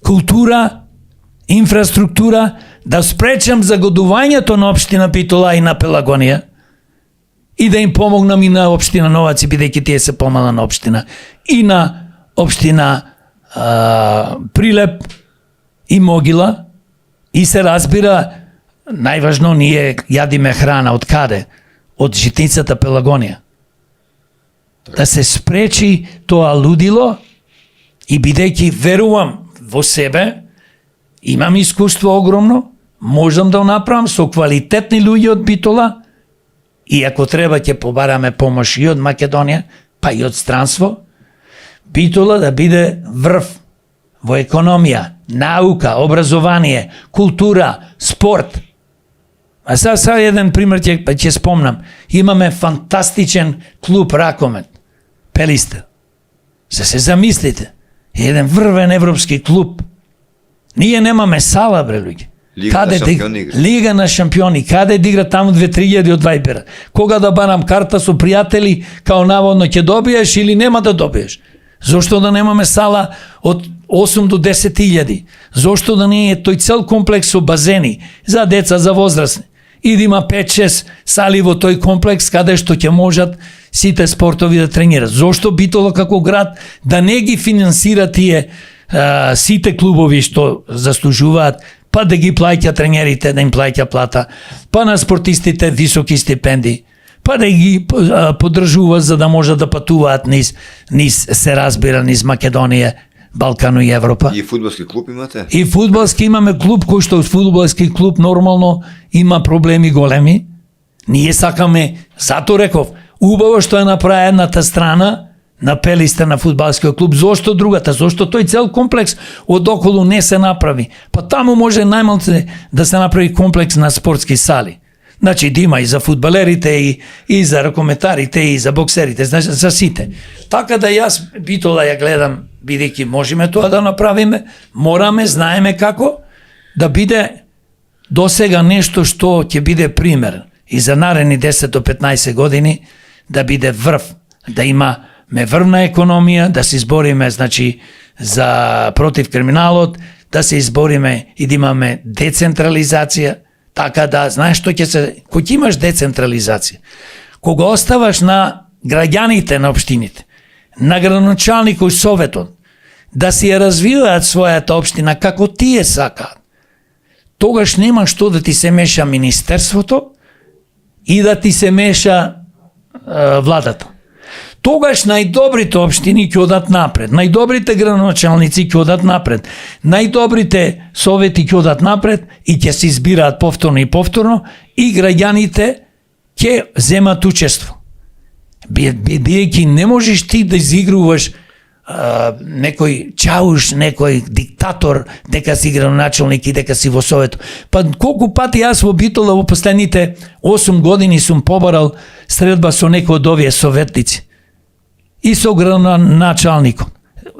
култура, инфраструктура, да спречам загодувањето на општина Битола и на Пелагонија и да им помогнам и на општина Новаци, бидејќи тие се помална општина, и на општина Прилеп и Могила, и се разбира, најважно ние јадиме храна од каде? Од житницата Пелагонија. Да се спречи тоа лудило и бидејќи верувам во себе, имам искуство огромно, можам да направам со квалитетни луѓе од Битола и ако треба ќе побараме помош и од Македонија, па и од странство, Битола да биде врв во економија, наука, образование, култура, спорт. А сега еден пример ќе спомнам. Имаме фантастичен клуб ракомет, Пелиста. Се замислите, еден врвен европски клуб. Ние немаме сала, бре, луѓе. Лига на шампиони. Каде да игра таму 2-3 од Вајбера? Кога да барам карта со пријатели, као наводно ќе добиеш или нема да добиеш? Зошто да немаме сала од 8 до 10.000? Зошто да не е тој цел комплекс со базени за деца, за возрастни? И да има 5-6 сали во тој комплекс каде што ќе можат сите спортови да тренират. Зошто Битола како град да не ги финансира тие сите клубови што заслужуваат, па да ги плаќа тренерите, да им плаќа плата, па на спортистите високи стипендии, па да ги поддржува за да можат да патуваат низ се разбира, низ Македонија, Балкано и Европа. И фудбалски клуб имате? И фудбалски имаме клуб, кој што фудбалски клуб нормално има проблеми големи. Ние сакаме, зато реков, убаво што е направената страна на Пелиста на фудбалскиот клуб, зошто другата, зошто тој цел комплекс одоколу не се направи. Па таму може најмалце да се направи комплекс на спортски сали. Значи да има и за фудбалерите, и за ракометарите, и за боксерите, значи за сите. Така да јас Битола ја гледам, бидејќи можеме тоа да направиме, мораме, знаеме како, да биде досега нешто што ќе биде пример и за наредни 10 до 15 години, да биде врв, да има врвна економија, да се избориме, значи, за против криминалот, да се избориме и да имаме децентрализација, така да, знаеш што ќе се, кога имаш децентрализација, кога оставаш на граѓаните на општините, на градоначалникот и советот, да си ја развиваат својата општина како тие сакаат, тогаш нема што да ти се меша министерството и да ти се меша владата. Тогаш најдобрите општини ќе одат напред, најдобрите градоначалници ќе одат напред, најдобрите совети ќе одат напред и ќе се избираат повторно и повторно и граѓаните ќе земат учество. Бидејќи не можеш ти да изигруваш некој чауш, некој диктатор, дека си градоначалник и дека си во совет. Па колку пати јас во Битола во последните 8 години сум побарал средба со некој од овие советници. И со градоначалникот,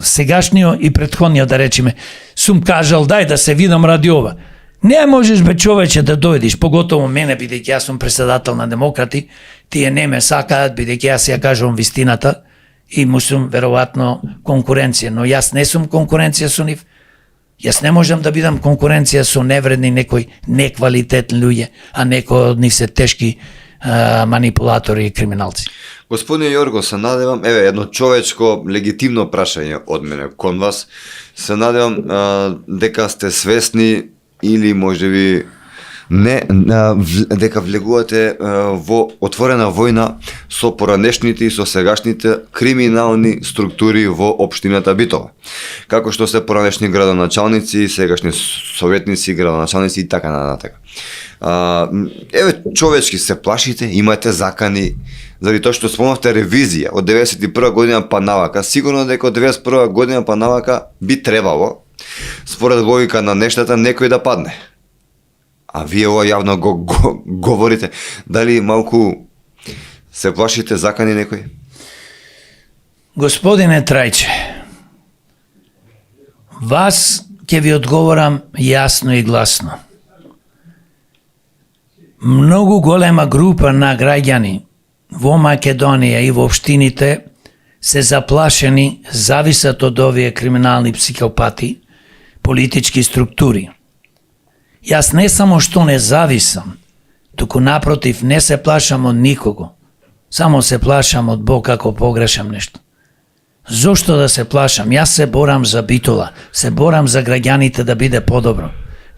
сегашниот и претходниот, да речеме, сум кажал, дај да се видам ради ова. Не можеш, бе, човече, да дојдеш, поготово мене, бидејќи јас сум председател на демократи, тие не ме сакаат, бидејќи јас ја кажувам вистината и му сум веројатно конкуренција, но јас не сум конкуренција со нив. Јас не можам да бидам конкуренција со невредни некои неквалитетни луѓе, а некои од нив се тешки манипулатори и криминалци. Господине Јорго, се надевам, едно човечко легитимно прашање од мене кон вас. Се надевам дека сте свесни или можеби не, дека влегувате во отворена војна со поранешните и со сегашните криминални структури во општината Битола. Како што се поранешни градоначалници, сегашни советници, градоначалници и така нататък. Човечки се плашите, имате закани, заради тоа што спомнавте ревизија од 91 година па навака, сигурно дека од 91 година па навака би требало, според логика на нештата, некој да падне. А вие ова јавно го говорите. Дали малку се плашите закани некој? Господине Трајче, вас ќе ви одговорам јасно и гласно. Многу голема група на граѓани во Македонија и во општините се заплашени, зависат од овие криминални психопати, политички структури. Јас не само што не зависам, туку напротив не се плашам од никого. Само се плашам од Бог ако погрешам нешто. Зошто да се плашам? Јас се борам за Битола, се борам за граѓаните да биде подобро,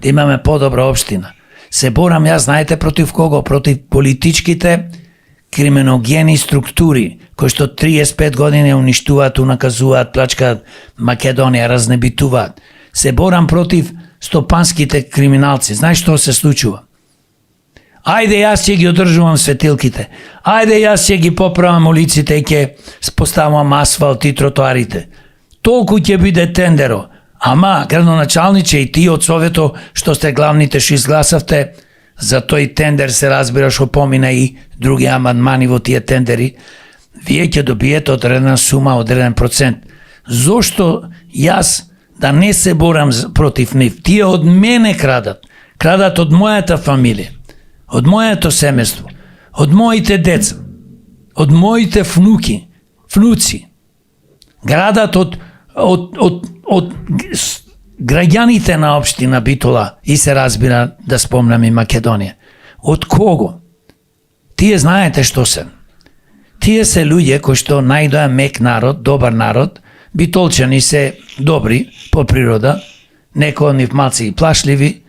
да имаме подобра општина. Се борам, јас знаете против кого? Против политичките криминогени структури, кои што 35 години уништуваат, унаказуваат, плачкаат Македонија, разнебитуваат. Се борам против стопанските криминалци. Знаеш што се случува? Ајде јас ќе ги одржувам светилките. Ајде јас ќе ги поправам улиците и ќе поставам асфалт и тротоарите. Толку ќе биде тендеро. Ама, градоначалниче и ти од Совето, што сте главните што изгласавте, за тој тендер се разбира што помина и други амандмани во тие тендери, вие ќе добиете одредена сума, одреден процент. Зошто јас да не се борам против нив? Тие од мене крадат. Крадат од мојата фамилија, од моето семејство, од моите деца, од моите внуци. Градат од граѓаните на општина Битола и се разбира да спомнам и Македонија. Од кого? Тие знаете што се. Тие се луѓе кои што најдоа мек народ, добар народ, битолчани се добри по природа, некои од нив малци и плашливи,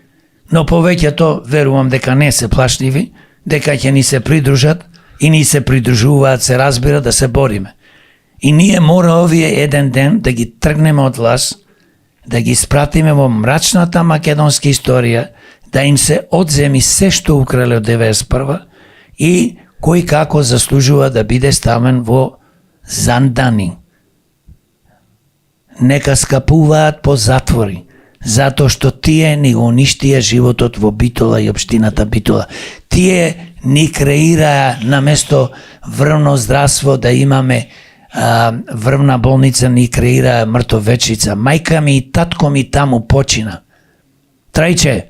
но повеќето верувам дека не се плашливи, дека ќе ни се придружат и ни се придружуваат, се разбира, да се бориме. И ние мора овие еден ден да ги тргнеме од власт, да ги спратиме во мрачната македонска историја, да им се одземи се што украле од 91 и кој како заслужува да биде ставен во зандани. Нека скапуваат по затвори, затоа што тие ни го уништија животот во Битола и општината Битола. Тие ни креираа наместо врвно здравство да имаме врвна болница, ни креира мртовечица. Мајка ми и татко ми таму почина. Трајче,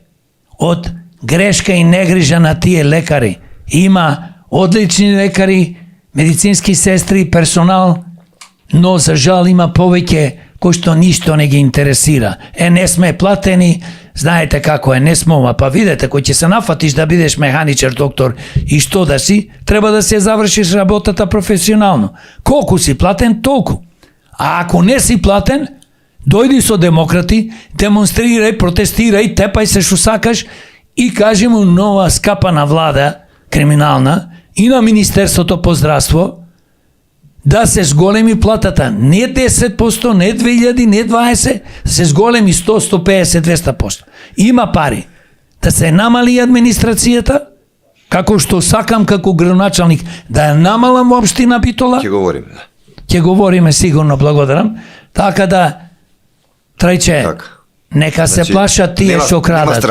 од грешка и негрижа на тие лекари, има одлични лекари, медицински сестри, персонал, но за жал има повеќе кои што ништо не ги интересира. Не сме платени, знаете како е, не смова, па видете, кој ќе се нафатиш да бидеш механичар, доктор и што да си, треба да се завршиш работата професионално. Колку си платен, толку. А ако не си платен, дојди со демократи, демонстрирај, протестирај, тепај се шо сакаш и кажи му нова скапана влада, криминална, и на Министерството по здравство, да се зголеми платата, не 10%, не 2000, не 20%, се зголеми 100, 150, 200%. Има пари. Да се намали администрацијата, како што сакам како градоначалник, да ја намалам во општина Битола. Ќе говориме, да. Ќе говориме сигурно, благодарам. Така да, Трајче, нека се плашат тие што крадат.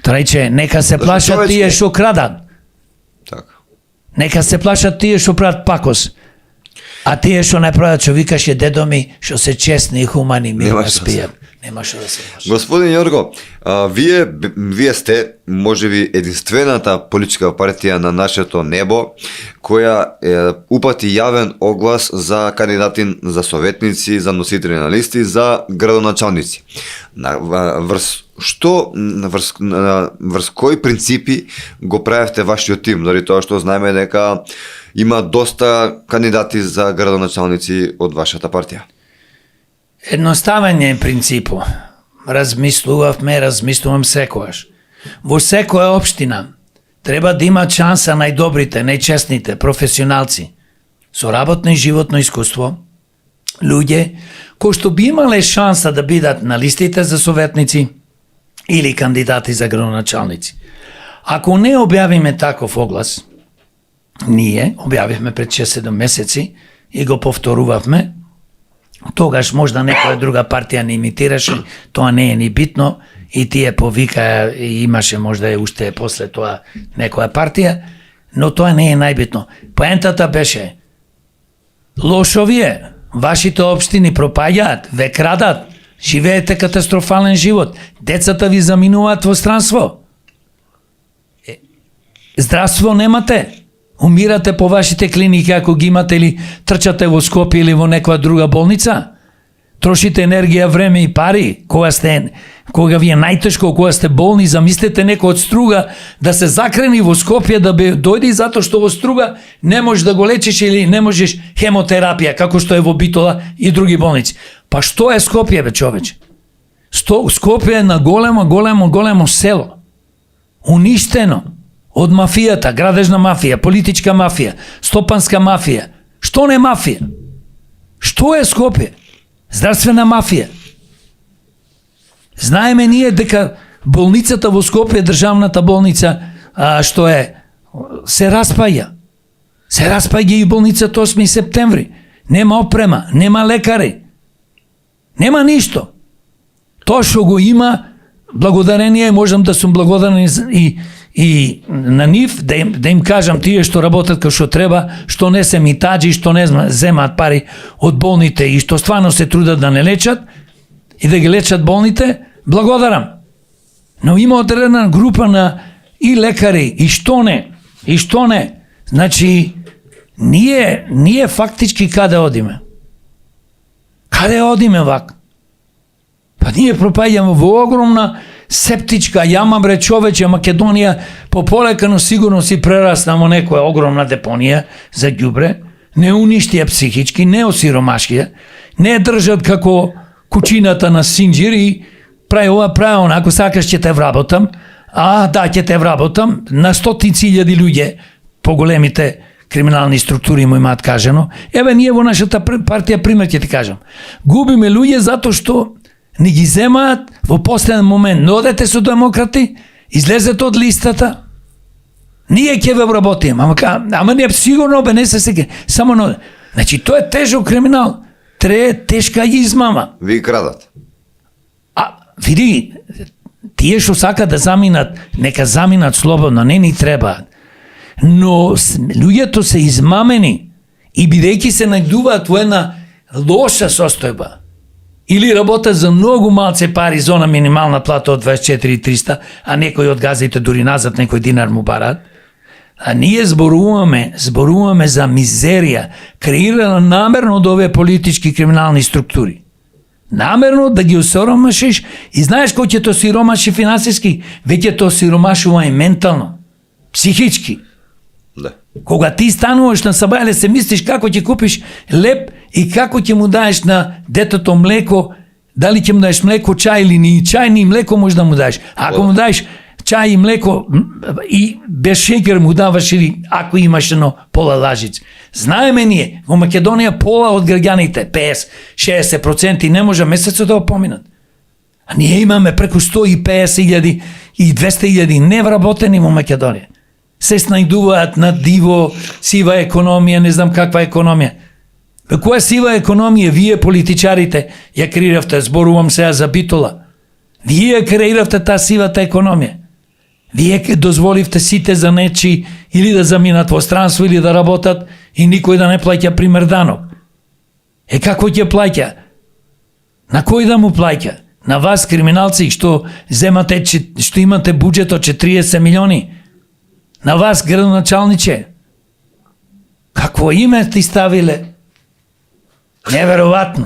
Трајче, нека се плашат тие што крадат. Нека се плашат тие што прават пакос. А тие што не прават, што викаше дедо ми, што се честни и хумани, ми го спијат. Нема што да се плашат. Господин Јорго, вие сте можеби единствената политичка партија на нашето небо која упати јавен оглас за кандидати за советници, за носители на листи, за градоначалници. Врз кои принципи го правевте вашиот тим, дали тоа што знаеме дека има доста кандидати за градоначалници од вашата партија? Едноставен е принципо. Размислувам секојаш. Во секоја општина треба да има шанса најдобрите, најчестните, професионалци, со работно и животно искуство, луѓе кои што би имале шанса да бидат на листите за советници или кандидати за градоначалници. Ако не објавиме таков оглас, ние објавивме пред 6-7 месеци и го повторувавме, тогаш можда некоја друга партија не имитираше, тоа не е ни битно, и тие повикаа, и имаше можда и уште после тоа некоја партија, но тоа не е најбитно. Поентата беше, лошо вие, вашите општини пропаѓаат, ве крадат, живеете катастрофален живот, децата ви заминуваат во странство, здравство немате, умирате по вашите клиники ако ги имате или трчате во Скопје или во некоја друга болница, трошите енергија, време и пари, кога ви е најтешко, кога сте болни, замислете некој од Струга да се закрени во Скопје да дојде затоа што во Струга не можеш да го лечиш или не можеш хемотерапија, како што е во Битола и други болници. Па што е Скопје, бе, човече? Скопје е на големо село, уништено од мафијата, градежна мафија, политичка мафија, стопанска мафија. Што не мафија? Што е Скопје? Здравствена мафија. Знаеме ние дека болницата во Скопје, државната болница, што е се распаѓа. Се распаѓа и болницата 8 септември. Нема опрема, нема лекари. Нема ништо. Тоа што го има, благодарение, можам да сум благодарен и на нив, да им кажам тие што работат како што треба, што не се митаџи, што не земаат пари од болните и што стварно се трудат да не лечат и да ги лечат болните, благодарам. Но има одредена група на и лекари, и што не. Значи, ние фактички каде одиме? Каде одиме вак? Па ние пропаѓаме во огромна септичка јама, бре човече, Македонија пополека, но сигурно си прерасна во некоја огромна депонија за ѓубре, не уништија психички, не осиромашија, не држат како кучината на Синџир и прави ова, прави она, ако сакаш ќе те вработам, ќе те вработам, на стотици илјади луѓе по големите криминални структури му имаат кажано. Еве, ние во нашата партија, пример ќе ти кажам, губиме луѓе затоа што не ги земаат во последен момент. Но одете со демократи, излезете од листата, ние ќе ве вработиме. Ама не, сигурно не се сега. Само но... Значи, тоа е тежок криминал. Тешка измама. Ви крадат. Види, тие што сакат да заминат, нека заминат слободно, не ни треба. Но луѓето се измамени и бидејќи се најдуваат во една лоша состојба, или работат за многу малце пари за она минимална плата од 24.300, а некои од газите дури назад некој динар му барат. А ние зборуваме за мизерија, креирана намерно од овие политички криминални структури. Намерно да ги осиромашиш и знаеш кој ќе то сиромаши финансиски, веќе то сиромашува и ментално, психички. Да. Кога ти стануваш на сабајле, се мислиш како ќе купиш леп и како ќе му даеш на детето млеко, дали ќе му даеш млеко, чај или ни чај, ни млеко може да му даеш. Ако му даеш чај и млеко и без шеќер му даваш, или ако имаш едно пола лажица. Знаеме ние, во Македонија пола од граѓаните, 50-60% не може месецот да поминат. А ние имаме преку 150.000 и 200.000 невработени во Македонија. Се снајдуваат на диво, сива економија, не знам каква економија. Која сива економија вие политичарите ја креиравте? Зборувам сега за Битола. Вие креиравте таа сивата економија. Вие дозволивте сите за нечи или да заминат во странство или да работат и никој да не плаќа пример данок. Како ќе плаќа? На кој да му плаќа? На вас, криминалци, што земате, што имате буџет од 40 милиони? На вас, градоначалниче? Какво име ти ставиле? Неверојатно.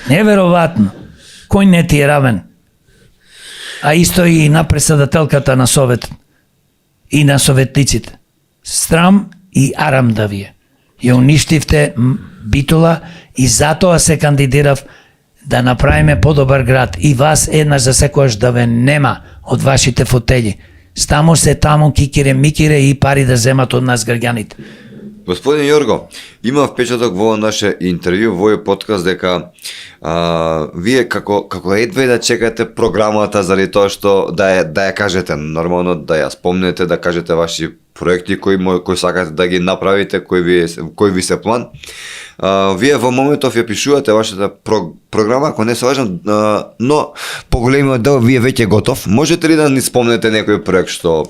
Неверојатно. Кој не ти е равен? А исто и на председателката на Совет и на советниците. Срам и арам да вие. Ја уништивте Битола и затоа се кандидирав да направиме подобар град и вас еднаш за секојаш да ве нема од вашите фотели. Стамо се таму кикире микире и пари да земат од нас граѓаните. Господин Јорго, има впечаток во наше интервју, во овој подкаст дека вие како едве да чекате програмата заради тоа што да ја кажете, нормално да ја спомнете, да кажете ваши проекти кои сакате да ги направите, кој ви се план. Вие во моментов ја пишувате вашата програма, ако не се лажам, но поголемиот дел вие веќе готов. Можете ли да ни спомнете некој проект што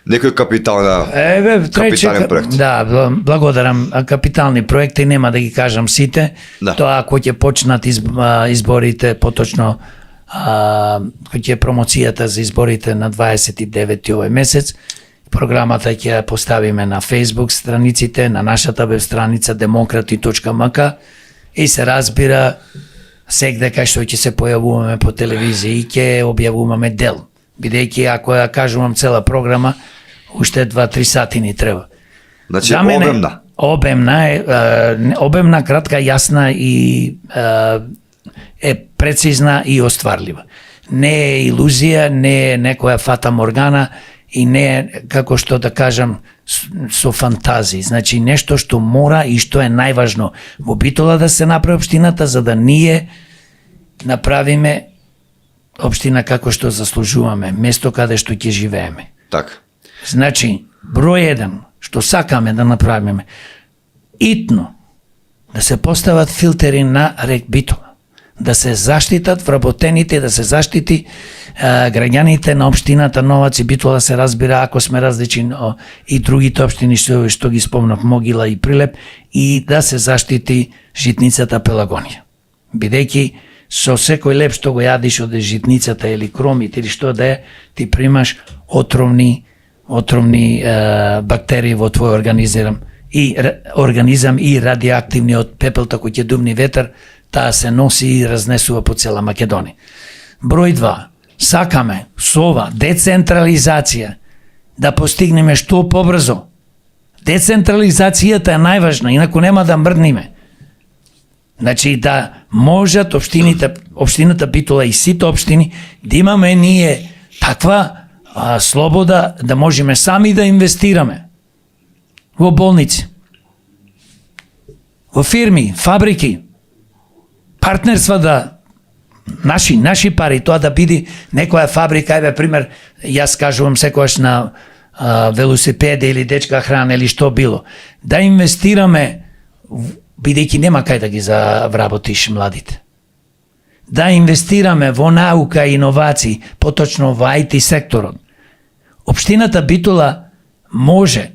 некој капитален проект? Да, благодарам. Капитални проекти нема да ги кажам сите. Да. Тоа ако ќе почнат изборите, поточно кој ќе промоцијата за изборите на 29 овој месец, програмата ќе ја поставиме на Facebook страниците, на нашата веб страница demokrati.mk и се разбира сегде кај што ќе се појавуваме по телевизија и ќе објавуваме дел. Бидејќи ако ја кажувам цела програма, уште 2-3 сати ни треба. Значи обемна. Обемна, кратка, јасна и е прецизна и остварлива. Не е илузија, не е некоја фата моргана и не е, како што да кажам, со фантазии. Значи нешто што мора и што е најважно во Битола да се направи општината, за да ние направиме општина како што заслужуваме, место каде што ќе живееме. Така. Значи, број 1, што сакаме да направиме, итно, да се постават филтери на рек Битола, да се заштитат вработените, да се заштити граѓаните на општината Новац и Битола, се разбира, ако сме различни и другите општини што ги спомнав, Могила и Прилеп, и да се заштити житницата Пелагонија. Бидејќи со секој леп што го јадиш од житницата или кромите или што да е, ти примаш отровни бактерии во твој организам и радиоактивни од пепелта кој ќе думни ветер, таа се носи и разнесува по цела Македонија. Број 2. Сакаме со ова децентрализација да постигнеме што побрзо. Децентрализацијата е најважна, инаку нема да мрдниме. Значи да можат општината Битола и сите општини да имаме ние таква слобода да можеме сами да инвестираме во болници, во фирми, фабрики, партнерства, да наши пари, тоа да биде некоја фабрика, еве пример, јас кажувам секогаш на велосипеди или дечка храна или што било, да инвестираме, бидејќи нема кај да ги завработиш младите. Да инвестираме во наука и иновации, поточно во IT секторот. Општината Битола може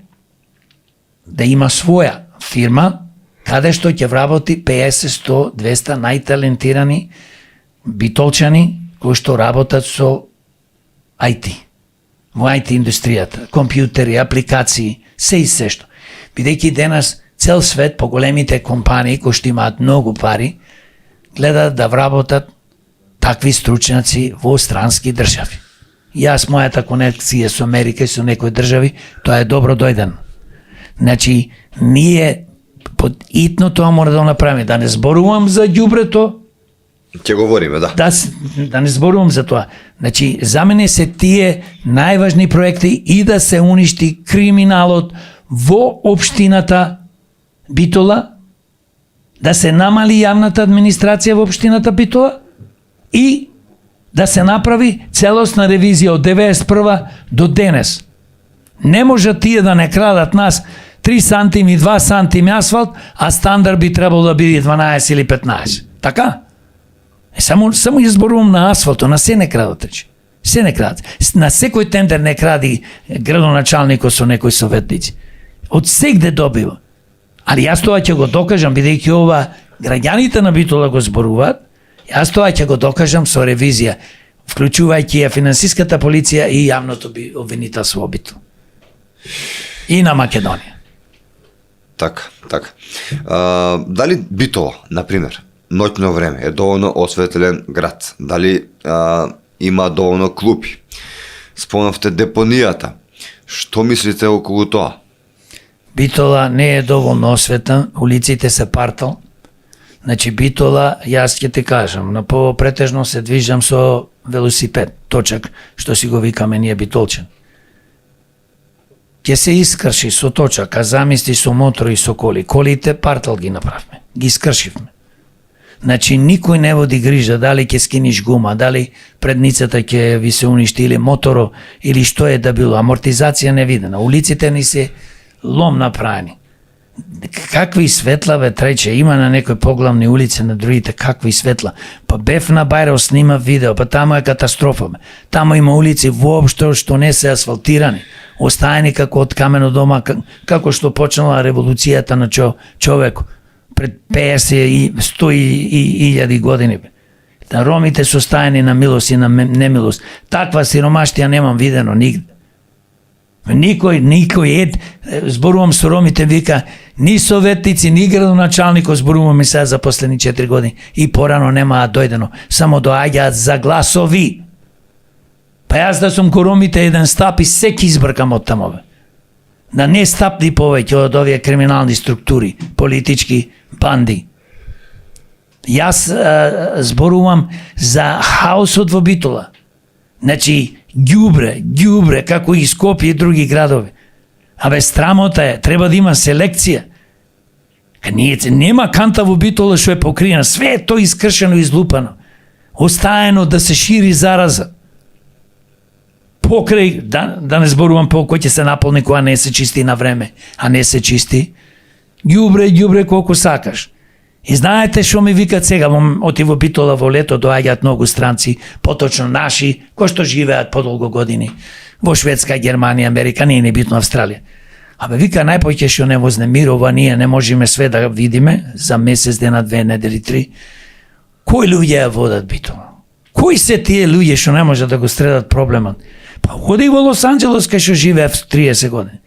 да има своја фирма каде што ќе вработи 50, 100, 200 најталентирани битолчани кои што работат со IT. Во IT индустријата, компјутери, апликации, се и се што. Бидејќи денес цел свет, по големите компании кои што имаат многу пари, гледаат да вработат такви стручњаци во странски држави. Јас, мојата конекција со Америка и со некои држави, тоа е добро дојден. Значи, ние под итно тоа мора да направиме, да не зборувам за ѓубрето, Ќе говориме, да. Да не зборувам за тоа. Значи, за мене се тие најважни проекти и да се уништи криминалот во општината Битола, да се намали јавната администрација во општината Битола и да се направи целосна ревизија од 91 до денес. Не може тие да не крадат нас 3 сантими, 2 сантими асфалт, а стандард би требало да биде 12 или 15. Така? Само изборувам на асфалтот, на се не крадат речи. Се не крадат. На секој тендер не кради градоначалникот со некои советници. Од сегде добива. Али јас тоа ќе го докажам, бидејќи ова граѓаните на Битола го зборуваат, јас тоа ќе го докажам со ревизија, вклучувајќи ја финансиската полиција и јавното обвинителство во Битола. И на Македонија. Така. Дали Битола, например, ноќно време е доволно осветлен град? Дали има доволно клупи? Спомнавте депонијата. Што мислите околу тоа? Битола не е доволно осветен, улиците се партал. Значи Битола, јас ќе ти кажам, на претежно се движам со велосипед, точак, што си го викаме ние битолчен. Ќе се искрши со точак, а замисли со мотор и со коли. Колите партал ги направме, ги искршивме. Значи никој не води грижа дали ќе скиниш гума, дали предницата ќе ви се уништи или моторо или што е да било. Амортизација не видена. Улиците ни се лом направени. Какви светла бе трече, има на некои поглавни улици, на другите какви светла. Па бев на Бајрао, снима видео, па тамо е катастрофа. Тамо има улици воопшто што не се асфалтирани, остаени како од камено дома, како што почнала револуцијата на човеко пред 50 и 100 и 1000 години. Ромите се оставени на милост и на немилост. Таква сиромаштија немам видено нигде. Никој зборувам со ромите, вика, ни советници, ни градоначалникот, зборуваме сега за последни 4 години, и порано немаат дојдено, само доаѓаат за гласови. Па јас да сум ко ромите еден стап и секи избркам од тамове. Да не стапни повеќе од овие криминални структури, политички банди. Јас зборувам за хаосот во Битола. Значи, ѓубре, како и Скопје и други градови. Абе, страмота е, треба да има селекција. Нема канта во Битола што е покриена, све е тоа искршено и излупано. Остаено да се шири зараза. покрај, да не зборувам кој ќе се наполни кога не се чисти на време, а не се чисти, ѓубре колку сакаш. И знаете што ми викат сега, оти во Битола во лето доаѓаат многу странци, поточно наши, кои што живеат подолго години, во Шведска, Германија, Америка, не битно Австралија. Абе вика најпоќе што не вознемирува, ние не можеме све да видиме за месец дена, 2 недели, 3. Кои луѓе ја водат Битола? Кои се тие луѓе што не можат да го средат проблемот? Па ходи во Лос Анџелес кај што живее 30 години.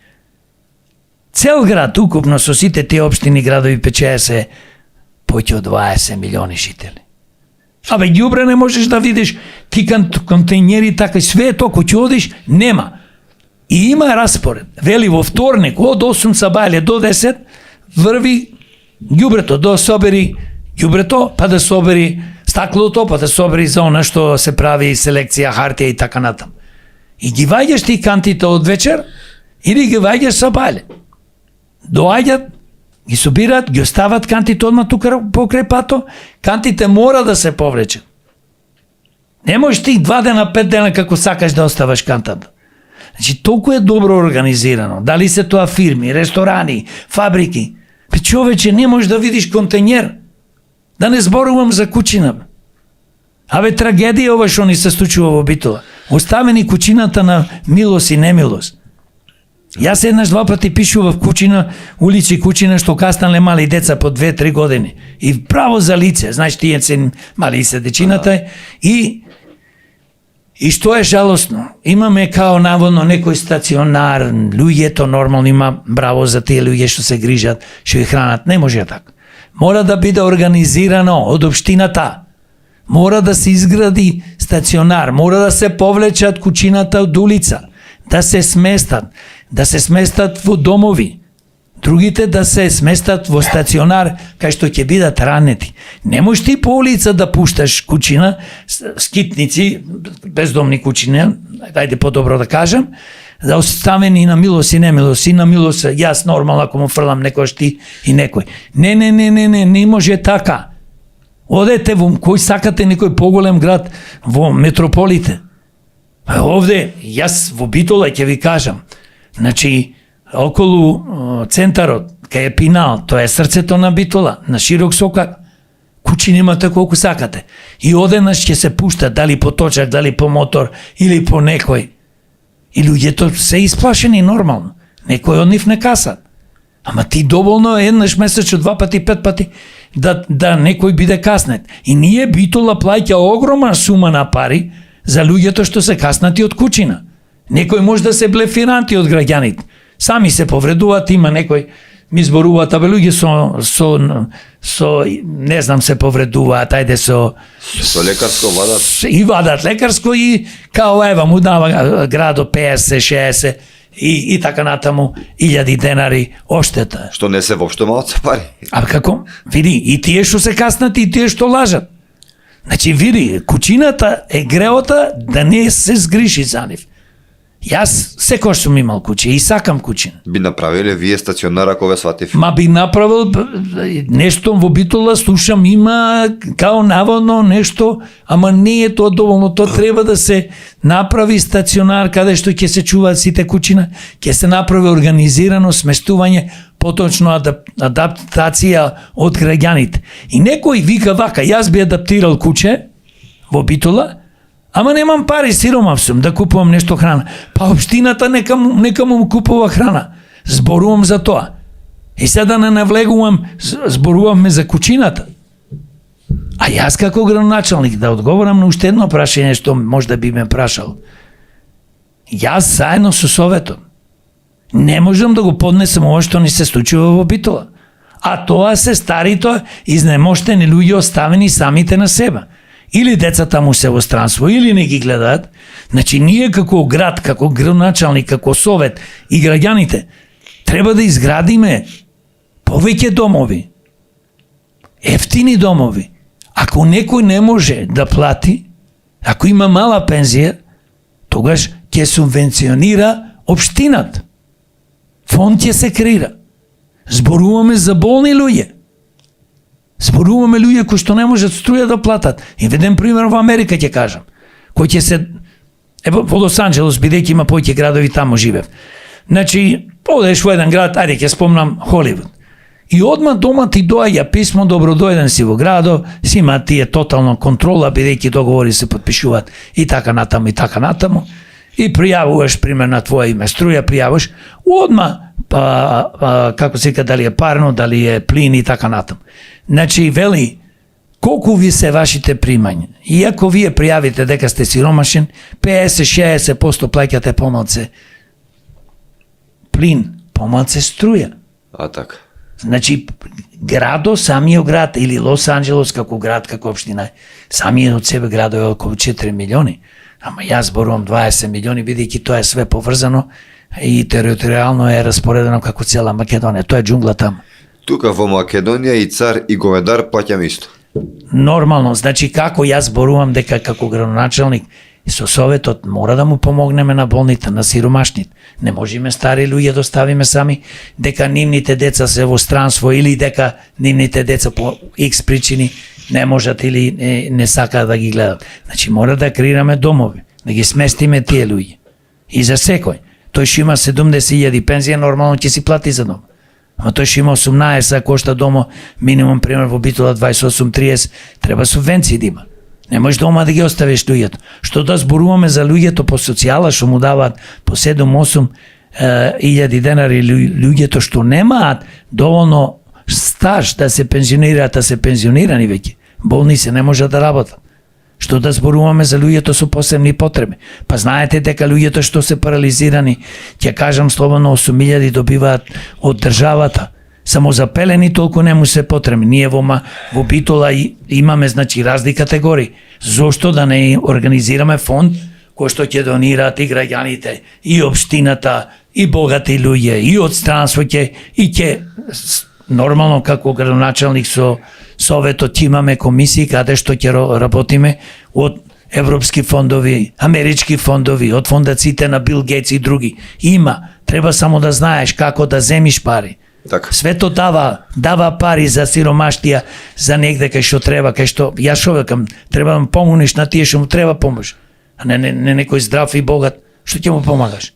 Цел град укупно со сите тие општини, градови печеја се поќе од 20 милиони жители. Абе ѓубре не можеш да видиш, ти контейнери така све току ќе одиш, нема. И има распоред. Вели во вторник од 8 сабајле до 10 врви ѓубрето, да собери ѓубрето, па да собери стаклото, па да собери за она што се прави селекција хартија и така натам. И ги ваѓаш ти кантите од вечер или ги ваѓаш сабајле. Доаѓат, ги собираат, ги остават кантите одма тука покрај пато, кантите мора да се повлечат. Не можеш ти 2 дена, 5 дена како сакаш да оставаш кантата. Значи, толку е добро организирано. Дали се тоа фирми, ресторани, фабрики. Бе, човече, не можеш да видиш контейнер. Да не зборувам за кучина. Абе, трагедија ова што ни се случува во Битола. Оставени кучината на милост и немилост. Јас еднаш 2 пати пишував кучина, улици кучина, што кастанле мали деца по 2-3 години. И право за лице, знаеш, тие се мали се дечината. И што е жалосно, имаме као наводно некој стационар, луѓето нормално има браво за тие луѓе што се грижат, што ги хранат, не може така. Мора да биде организирано од општината. Мора да се изгради стационар, мора да се повлечат кучината од улица, да се сместат во домови, другите да се сместат во стационар кај што ќе бидат ранети. Не можеш ти по улица да пушташ кучина, скитници, бездомни кучини, ајде подобро да кажем, да оставени на милост и немилост, и на милост јас нормално ако му фрлам некој ти и некој. Не може така. Одете во кој сакате некој поголем град во метрополите. Овде, јас во Битола ќе ви кажам, значи, околу центарот, кај е Пинал, тоа е срцето на Битола, на широк сокак, кучи немате колку сакате. И одеднаш ќе се пушта, дали по точак, дали по мотор, или по некој. И луѓето се исплашени нормално. Некој од нив не касат. Ама ти доволно еднаш месечно, 2 пати, 5 пати, да некој биде каснет. И ние Битола плаќа огромна сума на пари за луѓето што се каснати од кучина. Некој може да се блефиранти од граѓаните. Сами се повредуваат, има некој ми зборуваат, абе луѓе со не знам се повредуваат, ајде со лекарско вадат. И вадат лекарско и као ева му дава градо 50-60 и така натаму 1000 денари оштета. Што не се воопшто малце пари. А како? Види, и тие што се каснати и тие што лажат. Значи, види, кучината е греота да не се сгриши за нив. Јас секој сум имал куче и сакам кучина. Би направиле вие стационар ако ве сватив? Ма би направил нешто во Битола, слушам, има као наводно нешто, ама не е тоа доволно. Тоа треба да се направи стационар каде што ќе се чуваат сите кучина, ќе се направи организирано сместување, поточно адаптација од граѓаните. И некој вика вака, јас би адаптирал куче во Битола, ама немам пари, сиромав сум да купувам нешто храна. Па општината нека му купува храна. Зборувам за тоа. И сега да не навлегувам, зборуваме за кучината. А јас како градоначалник да одговорам на уште едно прашање што може да би ме прашал. Јас заедно со Советот не можам да го поднесам ова што ни се случува во Битола. А тоа се старите изнемоштени луѓе оставени самите на себе. Или децата му се во странство, или не ги гледаат. Значи, ние како град, како градоначалник, како совет и граѓаните, треба да изградиме повеќе домови, ефтини домови. Ако некој не може да плати, ако има мала пензија, тогаш ќе субвенционира општината. Фонд ќе се креира. Зборуваме за болни луѓе. Зборуваме луѓе кои што не можат струја да платат. И веден пример во Америка ќе кажам. Кој ќе се Ево, во Лос Анџелес, бидејќи има повеќе градови, таму живеев. Значи, одеш во еден град, ајде ќе спомнам Холивуд. И одма дома ти доаѓа писмо, добродојден си во градо, си има тие тотална контрола, бидејќи договори се потпишуваат и така натаму, и така натаму. И пријавуваш, пример, на твое име струја, пријавуваш, одма, како се вика, дали е парно, дали е плин и така натаму. Значи, вели, колку ви се вашите примања? Иако вие пријавите дека сте сиромашен, 50-60% плаќате помалце плин, помалце струја. А така. Значи, градо, самиот град, или Лос Анџелес како град, како општина, самиот од себе градо е околу 4 милиони. Ама јас зборувам 20 милиони, бидејќи тоа е све поврзано и територијално е распоредено како цела Македонија. Тоа е џунгла таму. Тука во Македонија и цар и говедар плаќаме исто. Нормално, значи како јас зборувам дека како градоначалник со советот мора да му помогнеме на болните, на сиромашните. Не можеме стари луѓе да оставиме сами, дека нивните деца се во странство или дека нивните деца по X причини не можат или не сакаат да ги гледат. Значи мора да креираме домови, да ги сместиме тие луѓе. И за секој. Тој што има 70.000 пензија, нормално ќе си плати за дом. А тој што има 18, кошта домо, минимум, пример, во Битола 28-30, треба субвенции да има. Не можеш дома да ги оставиш луѓето. Што да зборуваме за луѓето по социјала, што му даваат по 7-8 илјади денари, луѓето што немаат доволно стаж да се пензионираат, да се пензионирани веќе. Болни се, не можат да работат. Што да зборуваме за луѓето со посебни потреби. Па знаете дека луѓето што се парализирани, ќе кажам слободно, 8.000 добиваат од државата. Само за пелени толку не му се потребни. Ние во Битола имаме, значи, разни категории. Зошто да не организираме фонд кој што ќе донираат и граѓаните, и општината, и богати луѓе, и од странство и ќе нормално како градоначалник со советот имаме комисии каде што ќе работиме од европски фондови, амерички фондови, од фондациите на Бил Гейтс и други. Има, треба само да знаеш како да земиш пари. Така. Свето дава пари за сиромаштија, за негде кај што треба, кај што јас човекам треба да му помогнеш на тие што му треба помош, а не некој здрав и богат, што ќе му помагаш.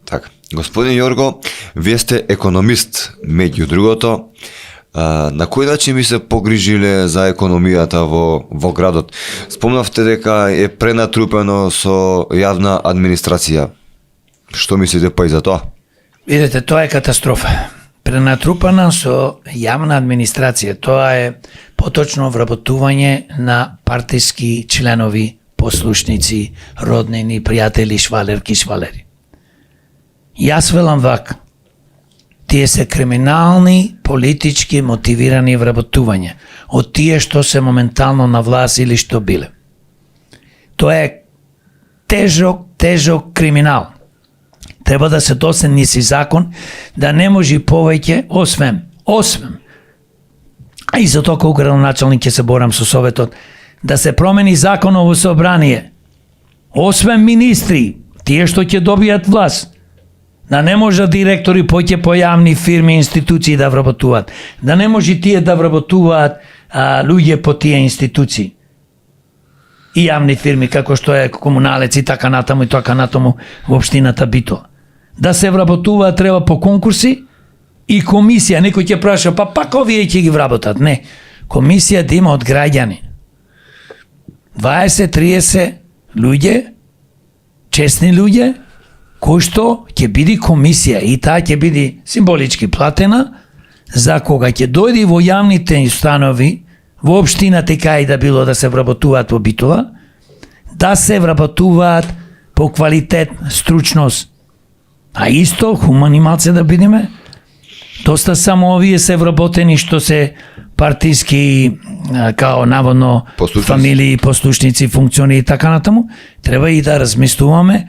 Така. Господин Јорго, вие сте економист, меѓу другото. На кој начин ми се погрижиле за економијата во градот? Спомнавте дека е пренатрупено со јавна администрација. Што мислите па и за тоа? Видете, тоа е катастрофа. Пренатрупана со јавна администрација. Тоа е поточно вработување на партиски членови, послушници, роднини, пријатели, швалерки, швалери. Јас велам вака. Тие се криминални, политички мотивирани вработувања од тие што се моментално на власт или што биле. Тоа е тежок криминал. Треба да се донесе закон да не може повеќе, освен, а и за тоа како градоначалник ќе се борам со советот, да се промени законово собрание, освен министри, тие што ќе добијат власт, да не може директори поќе по јавни фирми и институции да вработуваат, да не може тие да вработуваат луѓе по тие институции и јавни фирми, како што е комуналец и така натаму и така натаму во општината Битола. Да се вработуваат треба по конкурси и комисија. Некој ќе праша, па пак овие ќе ги вработат. Не. Комисија да има од граѓани. 20-30 луѓе, честни луѓе, кој што ќе биде комисија и таа ќе биде символички платена за кога ќе дојде во јавните установи, во општината и кај да било да се вработуваат во Битола, да се вработуваат по квалитет, стручност, а исто хумани малце да бидеме. Доста само овие се вработени што се партиски, као наводно фамилии, послушници, функциони и така натаму. Треба и да размислуваме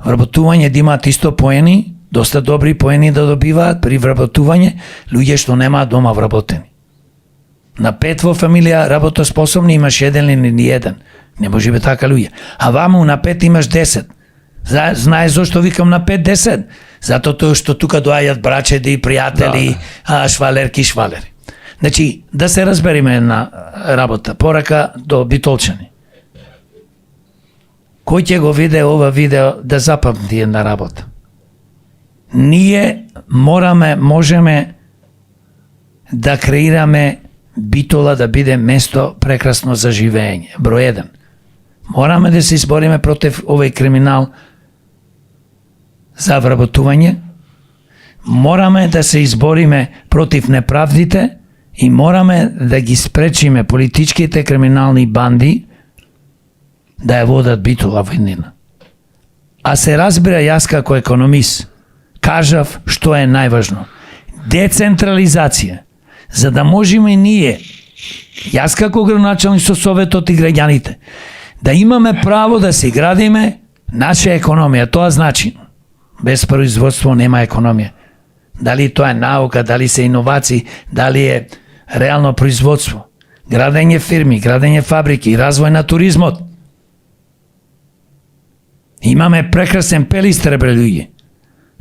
вработување да имаат исто поени, доста добри поени да добиваат при вработување луѓе што немаат дома вработени. На 5 во фамилија работоспособни имаш еден или еден. Не може би така луѓе. А ваму на 5 имаш 10. Знае зошто викам на 5-10? Затоа тоа што тука доаѓаат брачеди, пријатели, швалерки, швалери. Значи, да се разбериме на работа. Порака до битолчани. Кој ќе го виде ова видео да запамти една работа. Ние можеме да креираме Битола да биде место прекрасно за живење. Број 1. Мораме да се избориме против овој криминал за вработување. Мораме да се избориме против неправдите и мораме да ги спречиме политичките криминални банди да ја водат Битола во иднина. А се разбира, јас како економист кажав што е најважно. Децентрализација. За да можеме ние, јас како градоначалник со советот и граѓаните, да имаме право да се градиме наша економија. Тоа значи, без производство нема економија. Дали тоа е наука, дали се иновации, дали е реално производство. Градење фирми, градење фабрики, развој на туризмот. Имаме прекрасен Пелистер, бре луѓе.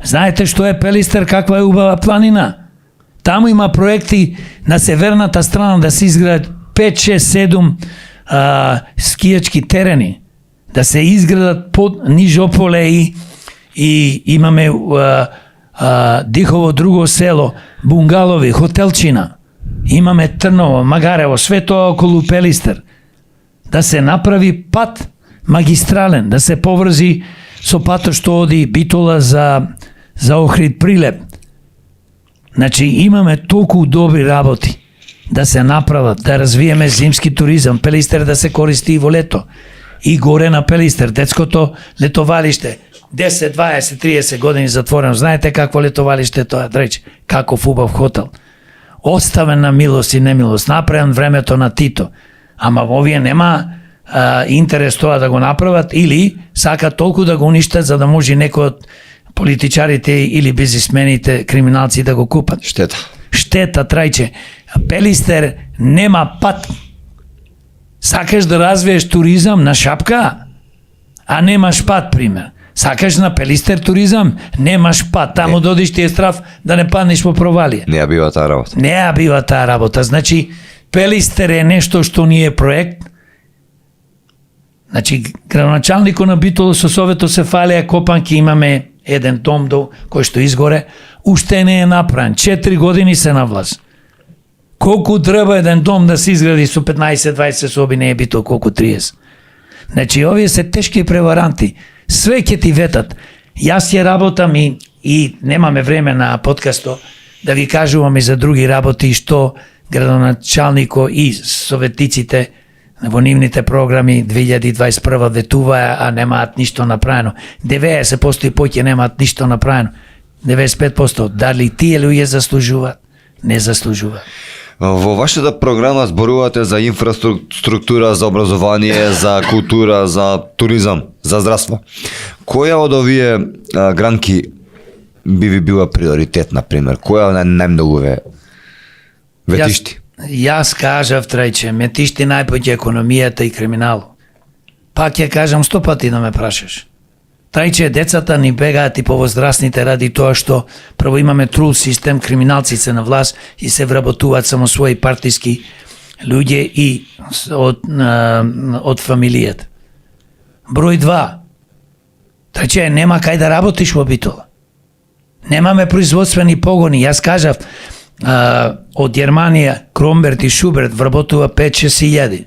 Знаете што е Пелистер, каква е убава планина? Таму има проекти на северната страна да се изградат 5, 6, 7 скијачки терени, да се изградат под Нижополе и имаме Дихово друго село, бунгалови, хотелчина. Имаме Трново, Магарево, све тоа околу Пелистер. Да се направи пат магистрален, да се поврзи со патот што оди Битола за Охрид Прилеп. Значи имаме толку добри работи да се направат, да развиеме зимски туризам, Пелистер да се користи и во лето. И горе на Пелистер, детското летовалиште, 10, 20, 30 години затворено. Знаете какво летовалиште тоа, рече, каков убав хотел. Оставен на милост и немилост, направен времето на Тито. Ама овие нема интерес тоа да го направат или сака толку да го уништат за да може некој од политичарите или бизнисмените, криминалци да го купат. Штета, трајче. Пелистер нема пат. Сакаш да развиеш туризам на Шапка, а немаш пат, пример. Сакаш на Пелистер туризам, немаш пат. Таму додиш ти е страф да не паднеш во провалие. Не ја бива таа работа. Не ја бива таа работа. Значи, Пелистер е нешто што ни е проект. Значи, градоначалникот на Битола со советот се фалија копанки, имаме еден дом кој што изгоре, уште не е направен. 4 години се на власт. Колку треба еден дом да се изгради со 15-20 соби, не е бито колку 30. Значи, овие се тешки преваранти. Све ќе ти ветат. Јас ја работам и немаме време на подкасто да ви кажувам и за други работи што градоначалнико и советниците во нивните програми 2021 ветуваа, а немаат ништо направено. 90% и поќе немаат ништо направено. 95%. Дали тие луѓе заслужуваат? Не заслужуваат. Во вашата програма зборувате за инфраструктура, за образование, за култура, за туризам, за здравство. Која од овие гранки би ви била приоритет, например? Која најмногу ве тишти? Јас кажав, трајче, ме тишти најпоќе економијата и криминал. Пак ќе кажам 100 пати да ме прашаш. Трајче, децата ни бегаат и по возрастните ради тоа што прво имаме трул систем, криминалци се на власт и се вработуваат само своји партиски луѓе и од фамилијата. Број 2. Трајче, нема кај да работиш во Битола. Немаме производствени погони. Јас кажав, од Германија Кромберт и Шуберт вработува 5-6 илјади.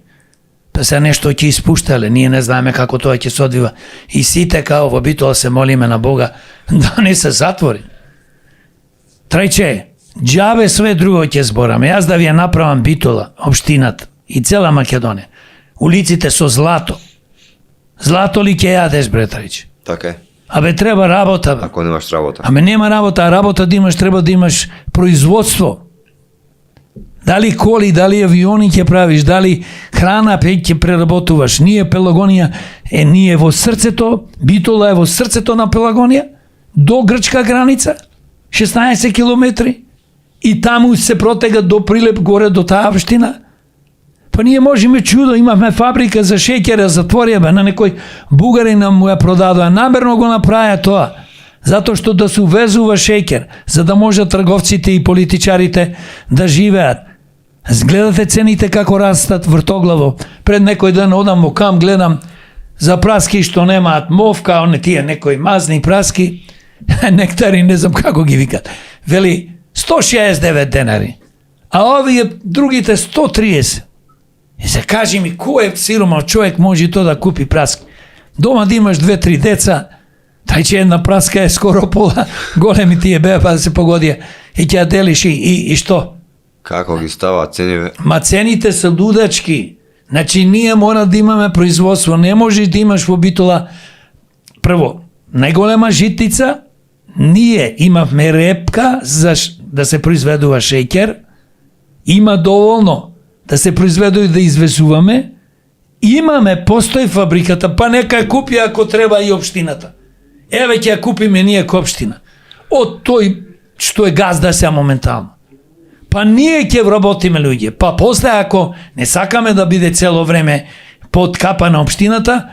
Па се нешто ќе испуштале, ние не знаеме како тоа ќе се одвива. И сите као во Битола се молиме на Бога да не се затвори. Трајче, џабе све друго ќе збораме. Јас да ви ја направам Битола, општината и цела Македонија. Улиците со злато. Злато ли ќе јадеш, бре, трајче? Така е. Абе треба работа. Ако немаш работа. Аме нема работа, а работа да имаш, треба да имаш производство. Дали коли, дали авиони ќе правиш, дали храна ќе преработуваш. Ние Пелагонија ние во срцето, Битола е во срцето на Пелагонија, до грчка граница, 16 километри, и таму се протега до Прилеп горе до таа општина. Па ние можеме чудо, имавме фабрика за шеќера, затворија на некој бугарин нам му ја продадоа. Намерно го направија тоа, затоа што да се увезува шеќер, за да може трговците и политичарите да живеат. Гледате цените како растат вртоглаво. Пред некој ден одам во Кам, гледам за праски што немаат мовка, оне тие некои мазни праски, нектари, не знам како ги викат. Вели 169 денари, а овие другите 130. И се кажи ми, кој сиромал човек може то да купи праски? Дома да имаш 2-3 деца, тај че една праска е скоро пола големи тие беа, па да се погодија. И ќе ја делиш и што? Како ги ставаат цениве? Ма цените се лудачки. Значи, ние мора да имаме производство. Не можеш да имаш во Битола, прво, најголема житница, ние имавме репка за да се произведува шеќер, има доволно да се произведува и да извезуваме, имаме, постои фабриката, па нека ја купи ако треба и општината. Еве ќе ја купиме ние ко општина. Од тој што е газда сега моментално. Па ние ќе вработиме луѓе. Па после ако не сакаме да биде цело време под капа на општината,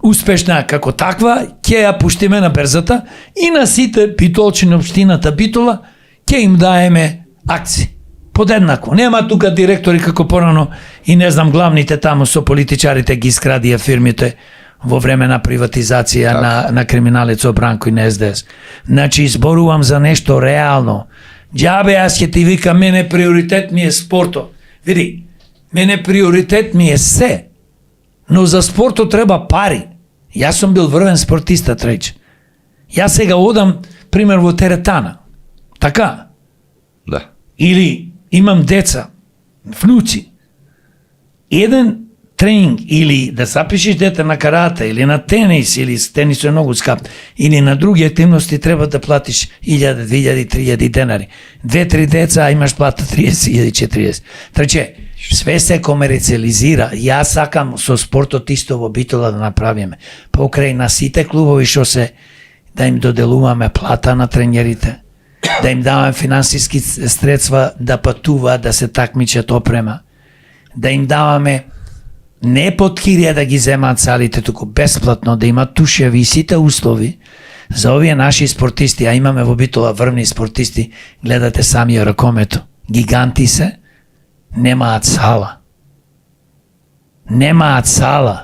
успешна како таква, ќе ја пуштиме на берзата и на сите битолчини општината Битола ќе им даеме акции. Подеднакво. Нема тука директори како порано и не знам главните таму со политичарите ги искрадија фирмите во време на приватизација на криминалецот Бранко и на СДС. Значи, зборувам за нешто реално. Џабе, аз ќе ти викам, мене приоритет ми е спорто. Види, мене приоритет ми е се, но за спорто треба пари. Јас сум бил врвен спортиста, треќ. Јас сега одам, пример, во теретана. Така? Да. Или имам деца, внуци. Еден тренинг или да запишеш дете на карате или на тенис, или тенис е многу скап, или на други активности треба да платиш 1000, 2000, 3000 денари. 2-3 деца, а имаш плата 30.000, 40. Трече, све се комерциализира. Јас сакам со спортот исто во Битола да направиме. Покрај на сите клубови што се, да им доделуваме плата на тренерите, да им даваме финансиски средства да патуваат, да се такмичат опрема, да им даваме не под кирија да ги земаат салите, туку бесплатно, да имат тушеви и сите услови за овие наши спортисти, а имаме во Битола врвни спортисти, гледате самија ракомето, гиганти се, немаат сала. Немаат сала.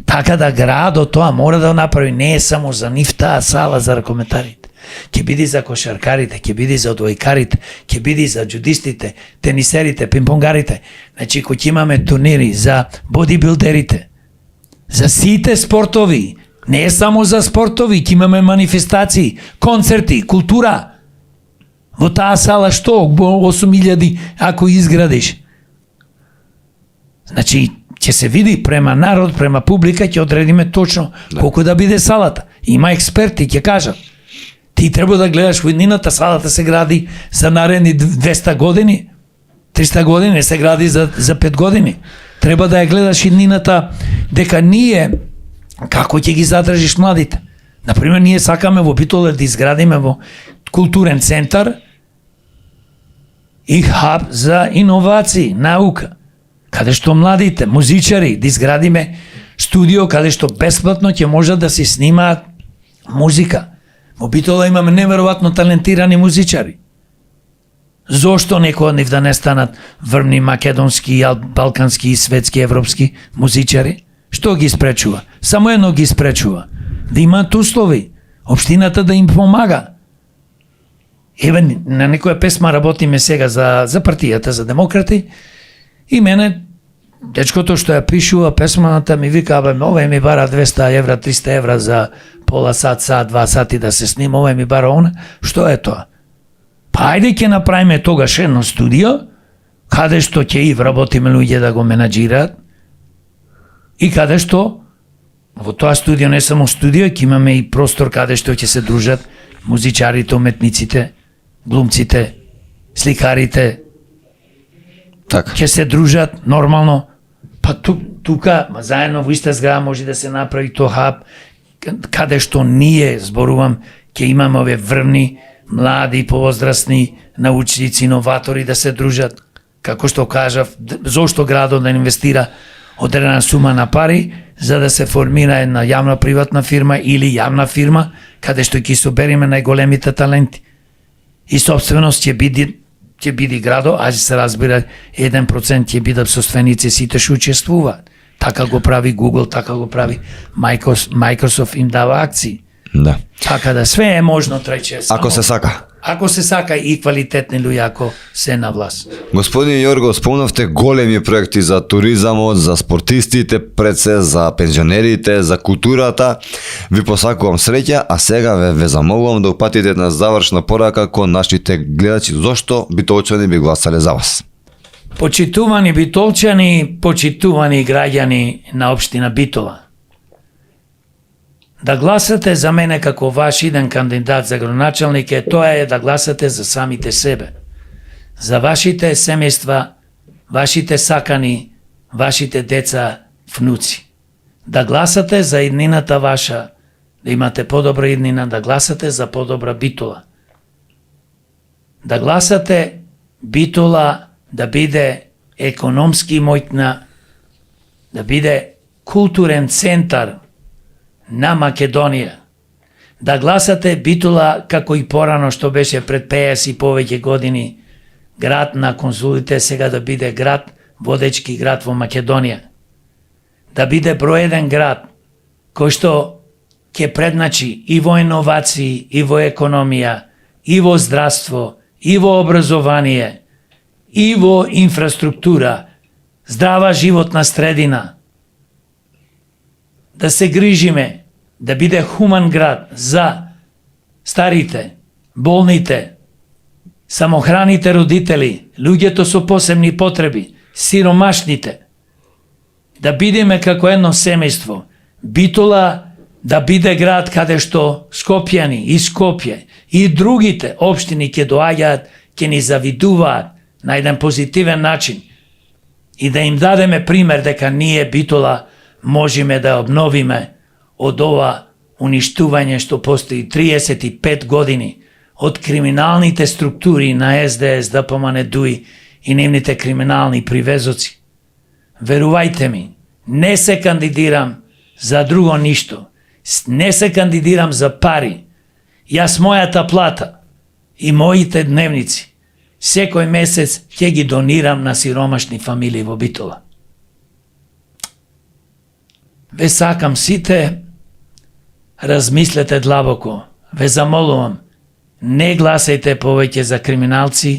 Така да градот тоа мора да направи, не е само за нив таа сала за ракометарите. Ќе биде за кошаркарите, ќе биде за одбојкарите, ќе биде за джудистите, тенисерите, пинпонгарите. Значи, кој ќе имаме турнири за бодибилдерите, за сите спортови, не е само за спортови, ќе имаме манифестации, концерти, култура. Во таа сала што? 8000 ако изградиш. Значи, ќе се види према народ, према публика, ќе одредиме точно колку да биде салата. Има експерти, ќе кажат. Ти треба да гледаш во иднината, салата се гради за наредни 200 години, 300 години, не се гради за 5 години. Треба да ја гледаш иднината, дека ние, како ќе ги задржиш младите. Например, ние сакаме во Битола да изградиме во културен центар и хаб за иновации, наука, каде што младите, музичари, да изградиме студио каде што бесплатно ќе можат да се снимаат музика. Во Битола имаме неверојатно талентирани музичари. Зошто некој од нив да не станат врвни македонски, балкански и светски, европски музичари? Што ги спречува? Само едно ги спречува. Да имаат услови. Општината да им помага. Еве, на некоја песма работиме сега за партијата, за демократи, и мене, дечкото што ја пишува песманата ми вика, абе, овој ми бара 200 евра, 300 евра за пола сат, 2 сати да се снима, овој ми бара она. Што е тоа? Па ајде ќе направиме тогаш едно студио, каде што ќе и вработиме луѓе да го менаџираат, и каде што во тоа студио не само студио, ќе имаме и простор каде што ќе се дружат музичарите, уметниците, глумците, сликарите, Така. ќе се дружат нормално. Па тука, заедно во иста зграда може да се направи тоа хаб, каде што ние, зборувам, ќе имаме овие врвни, млади, повозрастни научници, иноватори да се дружат. Како што кажав, зошто градот да инвестира одредена сума на пари, за да се формира една јавна приватна фирма или јавна фирма, каде што ќе собериме најголемите таленти. И собственост ќе биде градо, а се разбира 1% ќе бидат собственици сите што учествуваат. Така го прави Google, така го прави Microsoft, им дава акции. Да. Така да све е можно, трече. Ако се сака. Ако се сака и квалитетни луѓе, ако се на власт. Господин Јорго, спомнавте големи проекти за туризамот, за спортистите, пред се за пензионерите, за културата. Ви посакувам среќа, а сега ве замолувам да упатите една завршна порака кон нашите гледачи. Зошто битолчани би гласале за вас? Почитувани битолчани, почитувани граѓани на општина Битола. Да гласате за мене како ваш иден кандидат за градоначалник тоа е да гласате за самите себе. За вашите семејства, вашите сакани, вашите деца, внуци. Да гласате за иднината ваша, да имате подобра иднина, да гласате за подобра Битола. Да гласате Битола да биде економски моќна, да биде културен центар на Македонија. Да гласате Битола како и порано што беше пред 50 и повеќе години град на конзулите, сега да биде град, водечки град во Македонија. Да биде број еден град кој што ќе предначи и во иновации, и во економија, и во здравство, и во образование, и во инфраструктура, здрава животна средина. Да се грижиме, да биде хуман град за старите, болните, самохраните родители, луѓето со посебни потреби, сиромашните. Да бидеме како едно семејство. Битола да биде град каде што Скопјани и Скопје и другите општини ќе доаѓаат, ќе ни завидуваат на еден позитивен начин и да им дадеме пример дека ние Битола можеме да обновиме од ова уништување што постои 35 години од криминалните структури на СДС, ДПМН, ДУИ и нивните криминални привезоци. Верувајте ми, не се кандидирам за друго ништо. Не се кандидирам за пари. Јас мојата плата и моите дневници секој месец ќе ги донирам на сиромашни фамилии во Битола. Ве сакам сите, размислете длабоко. Ве замолувам, не гласајте повеќе за криминалци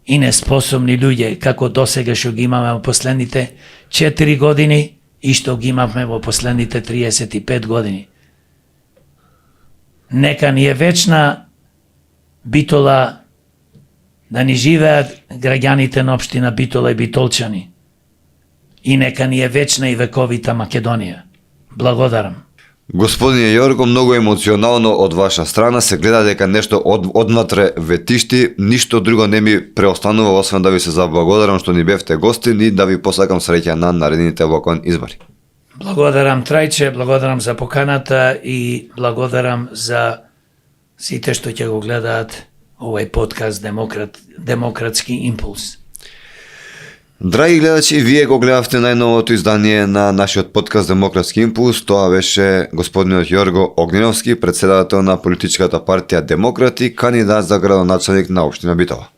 и неспособни луѓе, како досега што ги имаме во последните 4 години и што ги имавме во последните 35 години. Нека ни е вечна Битола, да ни живеат граѓаните на општина Битола и битолчани. И нека ни е вечна и вековита Македонија. Благодарам. Господине Јорго, многу емоционално од ваша страна, се гледа дека нешто однатре ве тишти, ништо друго не ми преостанува освен да ви се заблагодарам што ни бевте гостин и да ви посакам среќа на наредните локални избори. Благодарам Трајче, благодарам за поканата и благодарам за сите што ќе го гледаат овој подкаст Демократски импулс. Драги гледачи, вие го гледавте најновото издание на нашиот подкаст Демократски импулс. Тоа беше господинот Јорго Огненовски, председател на политичката партија Демократи, кандидат за градоначалник на општина Битола.